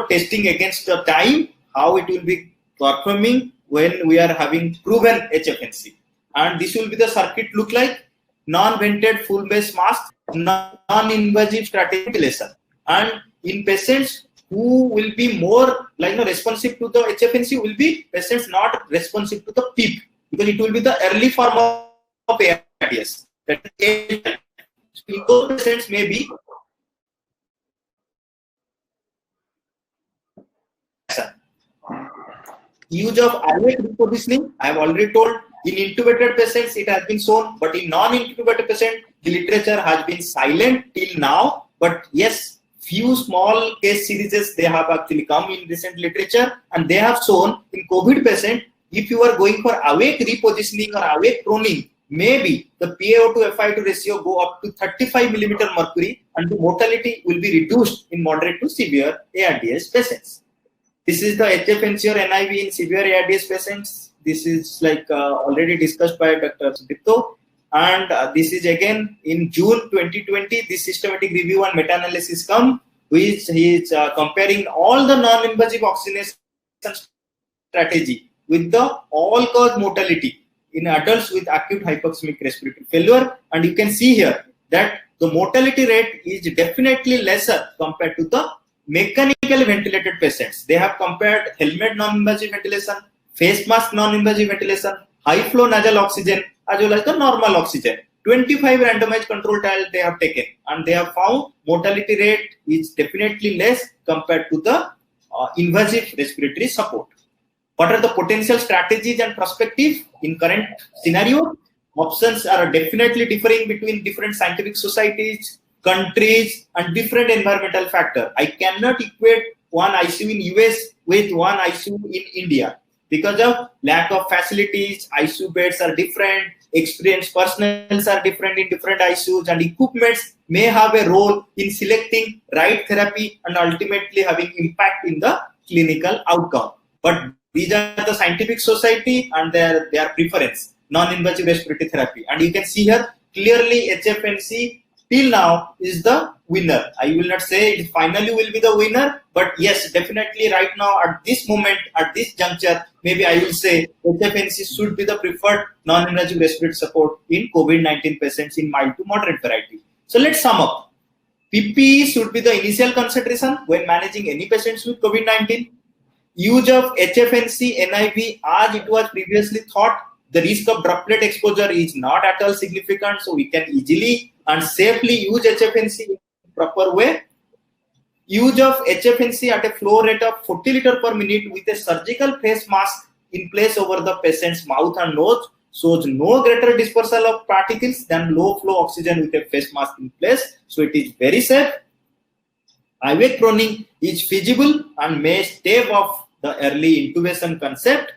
testing against the time, how it will be performing when we are having proven HFNC. And this will be the circuit look like: non-vented full base mask, non-invasive strategic ventilation. And in patients who will be more responsive to the HFNC will be patients not responsive to the PEEP, because it will be the early form of ARDS. So those patients may be use of airway repositioning. I have already told. In intubated patients, it has been shown, but in non-intubated patients, the literature has been silent till now. But yes, few small case series they have actually come in recent literature, and they have shown in COVID patient, if you are going for awake repositioning or awake proning, maybe the PaO to FiO2 ratio go up to 35 millimeter mercury, and the mortality will be reduced in moderate to severe ARDS patients. This is the HFNC or NIV in severe ARDS patients. This is already discussed by Dr. Sudipto, and this is again in June 2020. This systematic review and meta-analysis come, which he is comparing all the non-invasive oxygenation strategy with the all-cause mortality in adults with acute hypoxemic respiratory failure, and you can see here that the mortality rate is definitely lesser compared to the mechanical ventilated patients. They have compared helmet non-invasive ventilation, face mask non-invasive ventilation, high flow nasal oxygen, as well as the normal oxygen. 25 randomized control trials they have taken, and they have found mortality rate is definitely less compared to the invasive respiratory support. What are the potential strategies and perspectives in current scenario? Options are definitely differing between different scientific societies, countries, and different environmental factors. I cannot equate one ICU in US with one ICU in India. Because of lack of facilities, ICU beds are different, experienced personnel are different in different ICUs, and equipments may have a role in selecting right therapy and ultimately having impact in the clinical outcome. But These are the scientific society and their preference, non-invasive respiratory therapy. And you can see here clearly HFNC till now is the winner. I will not say it finally will be the winner, but yes, definitely right now at this moment, at this juncture, maybe I will say HFNC should be the preferred non-invasive respiratory support in COVID-19 patients in mild to moderate variety. So let's sum up. PPE should be the initial consideration when managing any patients with COVID-19. Use of HFNC NIV, as it was previously thought, the risk of droplet exposure is not at all significant, so we can easily and safely use HFNC in proper way. Use of HFNC at a flow rate of 40 liters per minute with a surgical face mask in place over the patient's mouth and nose shows no greater dispersal of particles than low flow oxygen with a face mask in place, so it is very safe. Awake proning is feasible and may stave off the early intubation concept.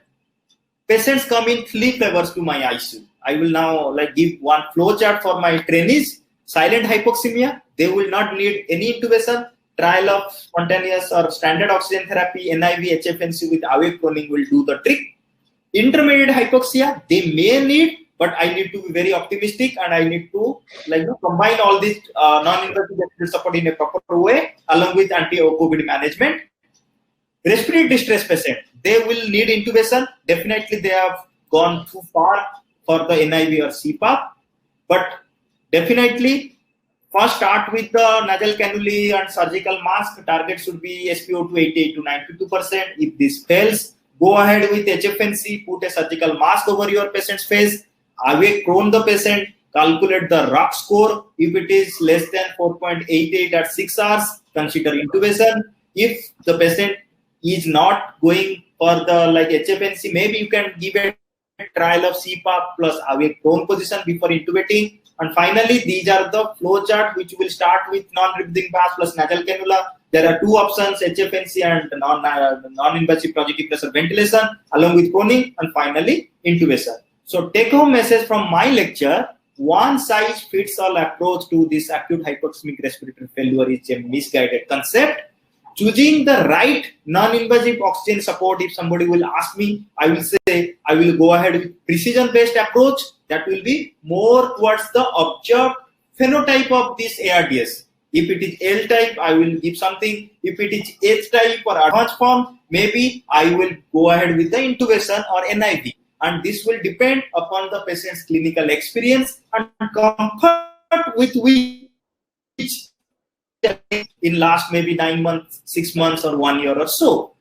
Patients come in 3 flavors to my ICU. I will now give one flow chart for my trainees. Silent hypoxemia, they will not need any intubation. Trial of spontaneous or standard oxygen therapy, NIV, HFNC with awake proning will do the trick. Intermediate hypoxia, they may need, but I need to be very optimistic and I need to combine all this non-invasive support in a proper way along with anti-COVID management. Respiratory distress patient, they will need intubation. Definitely they have gone too far for the NIV or CPAP, but definitely first start with the nasal cannula and surgical mask. Target should be SpO2 88 to 92%. If this fails, go ahead with HFNC, put a surgical mask over your patient's face, awake prone the patient, calculate the RUC score. If it is less than 4.88 at 6 hours, consider intubation. If the patient is not going for the HFNC, maybe you can give a trial of CPAP plus awake prone position before intubating. And finally, these are the flow chart which will start with non-breathing mask plus nasal cannula. There are 2 options, HFNC and non-invasive positive pressure ventilation along with proning, and finally intubation. So take home message from my lecture: one size fits all approach to this acute hypoxemic respiratory failure is a misguided concept. Choosing the right non-invasive oxygen support, if somebody will ask me, I will say I will go ahead with precision-based approach that will be more towards the observed phenotype of this ARDS. If it is L type, I will give something. If it is H type or advanced form, maybe I will go ahead with the intubation or NIV. And this will depend upon the patient's clinical experience and comfort with which in last maybe 9 months, 6 months or 1 year or so.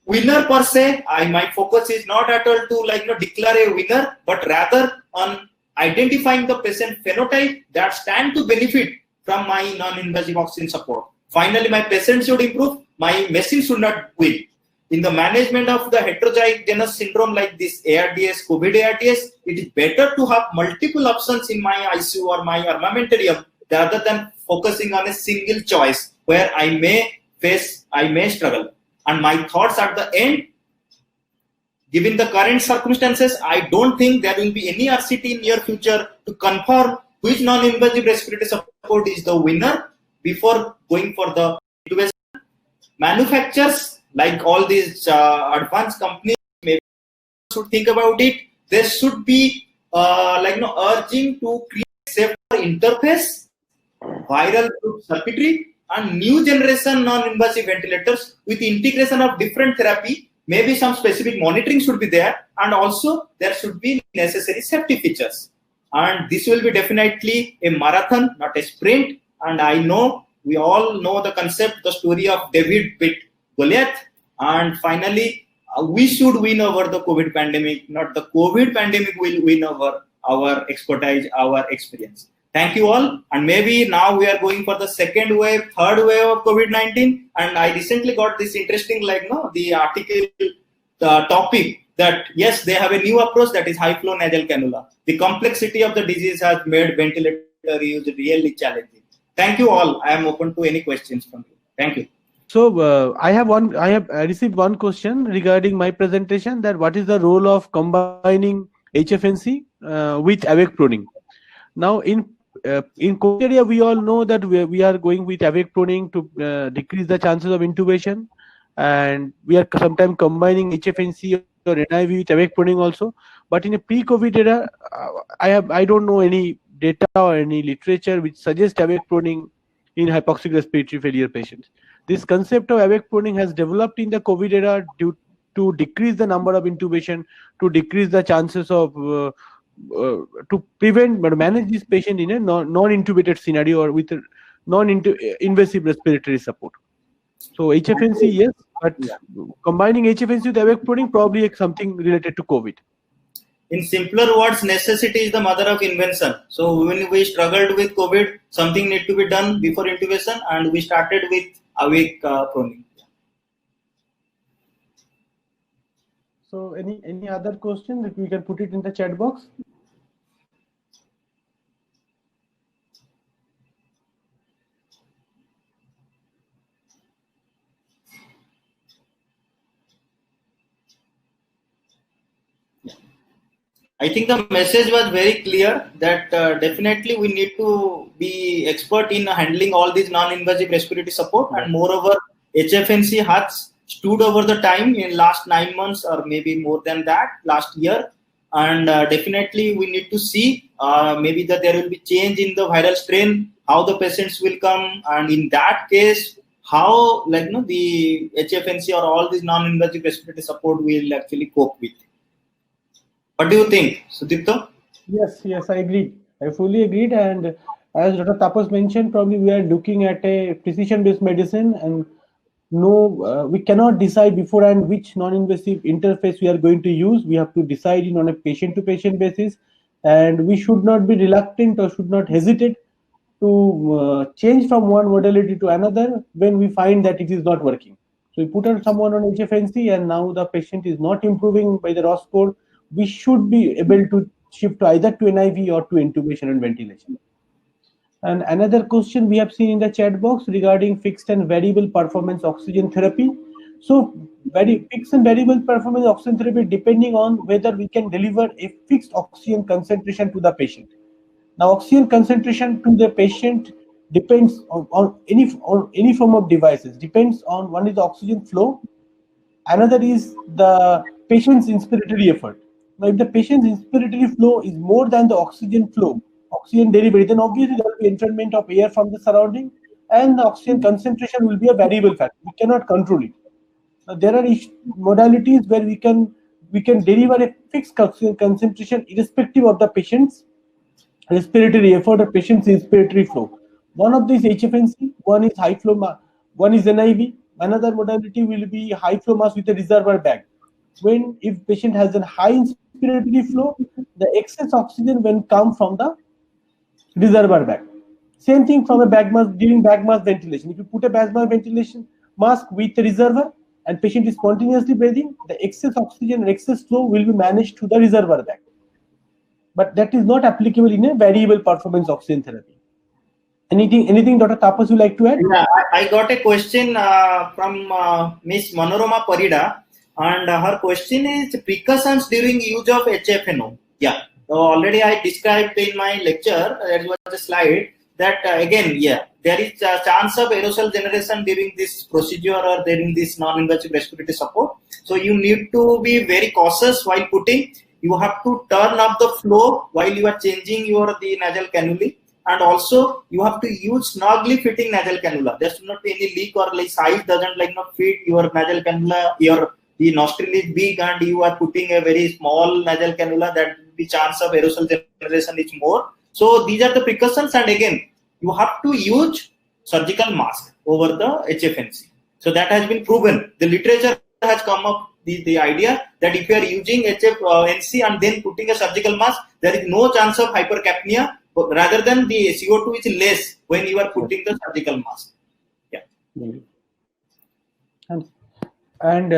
Winner per se, my focus is not at all to declare a winner, but rather on identifying the patient phenotype that stand to benefit from my non-invasive oxygen support. Finally, my patient should improve, my machine should not win. In the management of the heterogeneous syndrome like this ARDS, COVID ARDS, it is better to have multiple options in my ICU or my armamentarium rather than focusing on a single choice where I may struggle. And my thoughts at the end, given the current circumstances, I don't think there will be any RCT in near future to confirm which non-invasive respiratory support is the winner before going for the intubation. Manufacturers, like all these advanced companies, maybe should think about it. There should be urging to create safer interface, viral circuitry, and new generation non-invasive ventilators with integration of different therapy. Maybe some specific monitoring should be there, and also there should be necessary safety features. And this will be definitely a marathon, not a sprint. And I know we all know the concept, the story of David with Goliath. And finally, we should win over the COVID pandemic, not the COVID pandemic will win over our expertise, our experience. Thank you all. And maybe now we are going for the second wave, third wave of COVID-19. And I recently got this interesting, the article, the topic that, yes, they have a new approach that is high flow nasal cannula. The complexity of the disease has made ventilator use really challenging. Thank you all. I am open to any questions from you. Thank you. So I have received one question regarding my presentation, that what is the role of combining HFNC with awake proning. Now in COVID area, we all know that we are going with awake proning to decrease the chances of intubation, and we are sometimes combining HFNC or NIV with awake proning also. But in a pre-COVID era, I don't know any data or any literature which suggests awake proning in hypoxic respiratory failure patients. This concept of awake proning has developed in the COVID era due to decrease the number of intubation, to decrease the chances of to prevent but manage this patient in a non-intubated scenario or with a non-invasive respiratory support. So HFNC, yes, but combining HFNC with awake proning probably something related to COVID. In simpler words, necessity is the mother of invention. So when we struggled with COVID, something need to be done before intubation, and we started with awake proning. So any other question that we can put it in the chat box? I think the message was very clear that definitely we need to be expert in handling all these non-invasive respiratory support, and moreover, HFNC has stood over the time in last 9 months or maybe more than that, last year, and definitely we need to see maybe that there will be change in the viral strain, how the patients will come, and in that case, how the HFNC or all these non-invasive respiratory support will actually cope with. What do you think, Sudipta? Yes, I agree. I fully agreed. And as Dr. Tapas mentioned, probably we are looking at a precision-based medicine, and we cannot decide beforehand which non-invasive interface we are going to use. We have to decide on a patient-to-patient basis, and we should not be reluctant or should not hesitate to change from one modality to another when we find that it is not working. So we put on someone on HFNC, and now the patient is not improving by the ROS score. We should be able to shift either to NIV or to intubation and ventilation. And another question we have seen in the chat box regarding fixed and variable performance oxygen therapy. So fixed and variable performance oxygen therapy depending on whether we can deliver a fixed oxygen concentration to the patient. Now, oxygen concentration to the patient depends on any form of devices. Depends on, one is the oxygen flow, another is the patient's inspiratory effort. Now, if the patient's inspiratory flow is more than the oxygen flow, oxygen delivery, then obviously there will be entrainment of air from the surrounding, and the oxygen concentration will be a variable factor. We cannot control it. Now, there are modalities where we can deliver a fixed oxygen concentration irrespective of the patient's respiratory effort or patient's inspiratory flow. One of these HFNC, one is high flow, one is NIV. Another modality will be high flow mask with a reservoir bag. If patient has a high inspiratory flow, the excess oxygen will come from the reservoir bag. Same thing from a bag mask during bag mask ventilation. If you put a bag mask ventilation mask with a reservoir and patient is spontaneously breathing, the excess oxygen and excess flow will be managed to the reservoir bag. But that is not applicable in a variable performance oxygen therapy. Anything, Dr. Tapas, you like to add? Yeah, I got a question from Miss Manorama Parida. And her question is precautions during use of HFNO. Yeah, so already I described in my lecture, there was a slide that again, there is a chance of aerosol generation during this procedure or during this non-invasive respiratory support. So you need to be very cautious while putting. You have to turn up the flow while you are changing the nasal cannula. And also you have to use snugly fitting nasal cannula. There should not be any leak or size doesn't fit your nasal cannula. The nostril is big and you are putting a very small nasal cannula, that the chance of aerosol generation is more. So these are the precautions, and again, you have to use surgical mask over the HFNC. So that has been proven. The literature has come up the idea that if you are using HFNC and then putting a surgical mask, there is no chance of hypercapnia, rather than the CO2 is less when you are putting the surgical mask. Yeah. And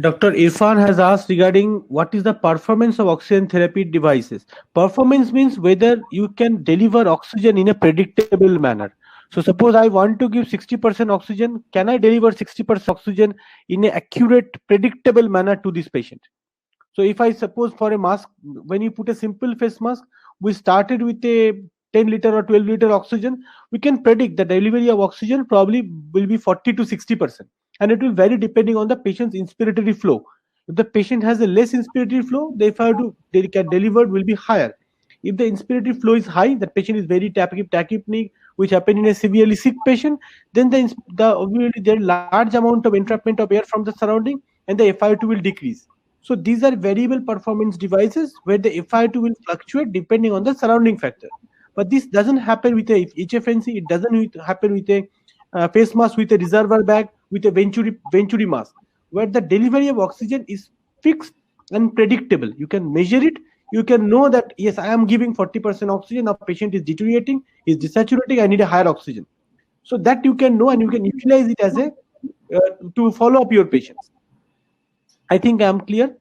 Dr. Irfan has asked regarding what is the performance of oxygen therapy devices. Performance means whether you can deliver oxygen in a predictable manner. So suppose I want to give 60% oxygen, can I deliver 60% oxygen in an accurate, predictable manner to this patient? So if I suppose for a mask, when you put a simple face mask, we started with a 10 liter or 12 liter oxygen, we can predict the delivery of oxygen probably will be 40 to 60%. and it will vary depending on the patient's inspiratory flow. If the patient has a less inspiratory flow, the FiO2 they get delivered will be higher. If the inspiratory flow is high, that patient is very tachypneic, which happen in a severely sick patient, then obviously there is large amount of entrapment of air from the surrounding, and the FiO2 will decrease. So these are variable performance devices where the FiO2 will fluctuate depending on the surrounding factor. But this doesn't happen with a HFNC. It doesn't happen with a face mask with a reservoir bag with a Venturi mask, where the delivery of oxygen is fixed and predictable. You can measure it. You can know that, yes, I am giving 40% oxygen. Now patient is deteriorating, is desaturating. I need a higher oxygen. So that you can know, and you can utilize it as a to follow up your patients. I think I am clear.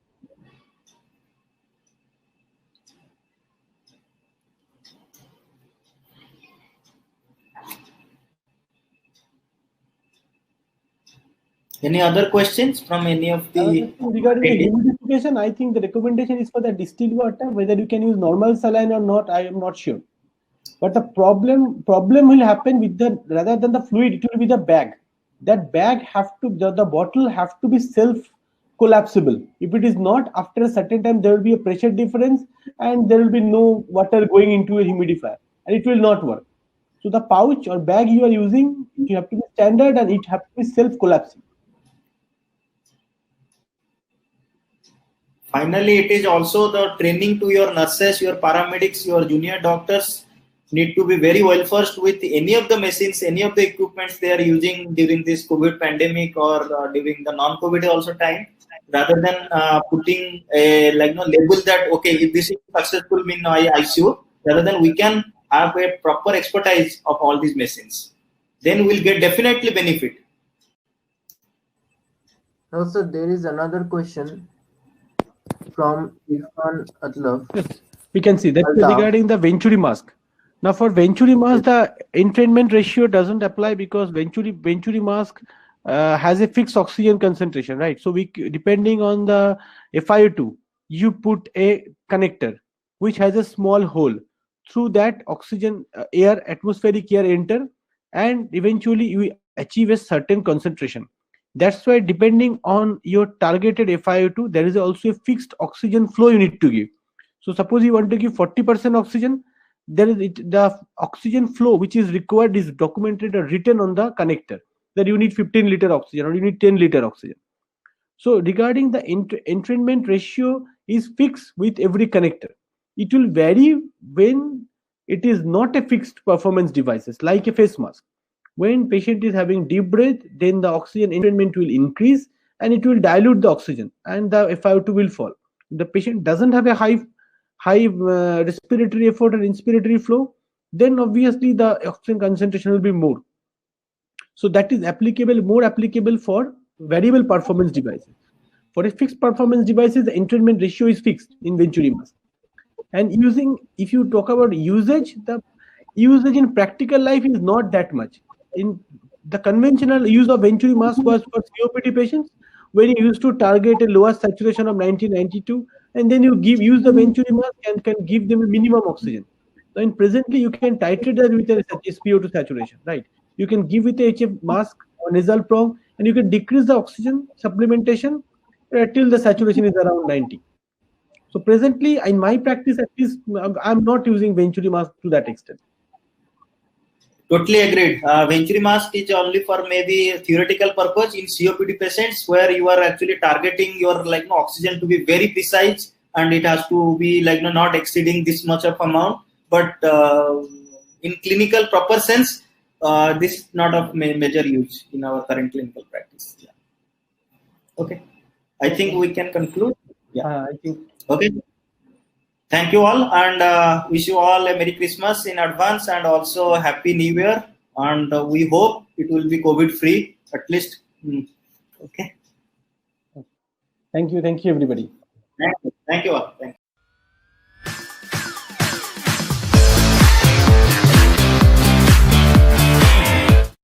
Any other questions from any of the regarding the humidification? I think the recommendation is for the distilled water. Whether you can use normal saline or not, I am not sure. But the problem will happen with the, rather than the fluid, it will be the bag. That bag the bottle have to be self collapsible. If it is not, after a certain time there will be a pressure difference and there will be no water going into a humidifier, and it will not work. So the pouch or bag you are using, you have to be standard and it have to be self collapsing. Finally, it is also the training to your nurses, your paramedics, your junior doctors need to be very well versed with any of the machines, any of the equipments they are using during this COVID pandemic or during the non-COVID also time, rather than putting a label that, okay, if this is successful in ICU, rather than we can have a proper expertise of all these machines. Then we'll get definitely benefit. Also, there is another question from Irfan Atlaf. Yes, we can see that regarding the Venturi mask. Now for Venturi mask, the entrainment ratio doesn't apply because Venturi mask has a fixed oxygen concentration, right? So depending on the FiO2, you put a connector which has a small hole. Through that oxygen, atmospheric air enter, and eventually you achieve a certain concentration. That's why depending on your targeted FiO2, there is also a fixed oxygen flow you need to give. So suppose you want to give 40% oxygen, the oxygen flow which is required is documented or written on the connector, that you need 15 liter oxygen or you need 10 liter oxygen. So regarding the entrainment ratio is fixed with every connector. It will vary when it is not a fixed performance devices like a face mask. When patient is having deep breath, then the oxygen entrainment will increase and it will dilute the oxygen and the FiO2 will fall. If the patient doesn't have a high respiratory effort and inspiratory flow, then obviously the oxygen concentration will be more. So that is more applicable for variable performance devices. For a fixed performance devices, the entrainment ratio is fixed in Venturi mask. And if you talk about usage, the usage in practical life is not that much. In the conventional use of Venturi mask was for COPD patients, when you used to target a lower saturation of 90-92, and then you use the Venturi mask and can give them a minimum oxygen. So in presently, you can titrate that with a SpO2 saturation, right? You can give with a HF mask or nasal prong, and you can decrease the oxygen supplementation till the saturation is around 90. So presently, in my practice, at least, I'm not using Venturi mask to that extent. Totally agreed. Venturi mask is only for maybe theoretical purpose in COPD patients, where you are actually targeting your oxygen to be very precise, and it has to be not exceeding this much of amount. But in clinical proper sense, this is not of major use in our current clinical practice. Yeah. Okay, I think we can conclude. Yeah, I think. Okay. Thank you all, and wish you all a Merry Christmas in advance and also a Happy New Year. And we hope it will be COVID-free at least. Okay. Thank you, everybody. Thank you all. Thank you.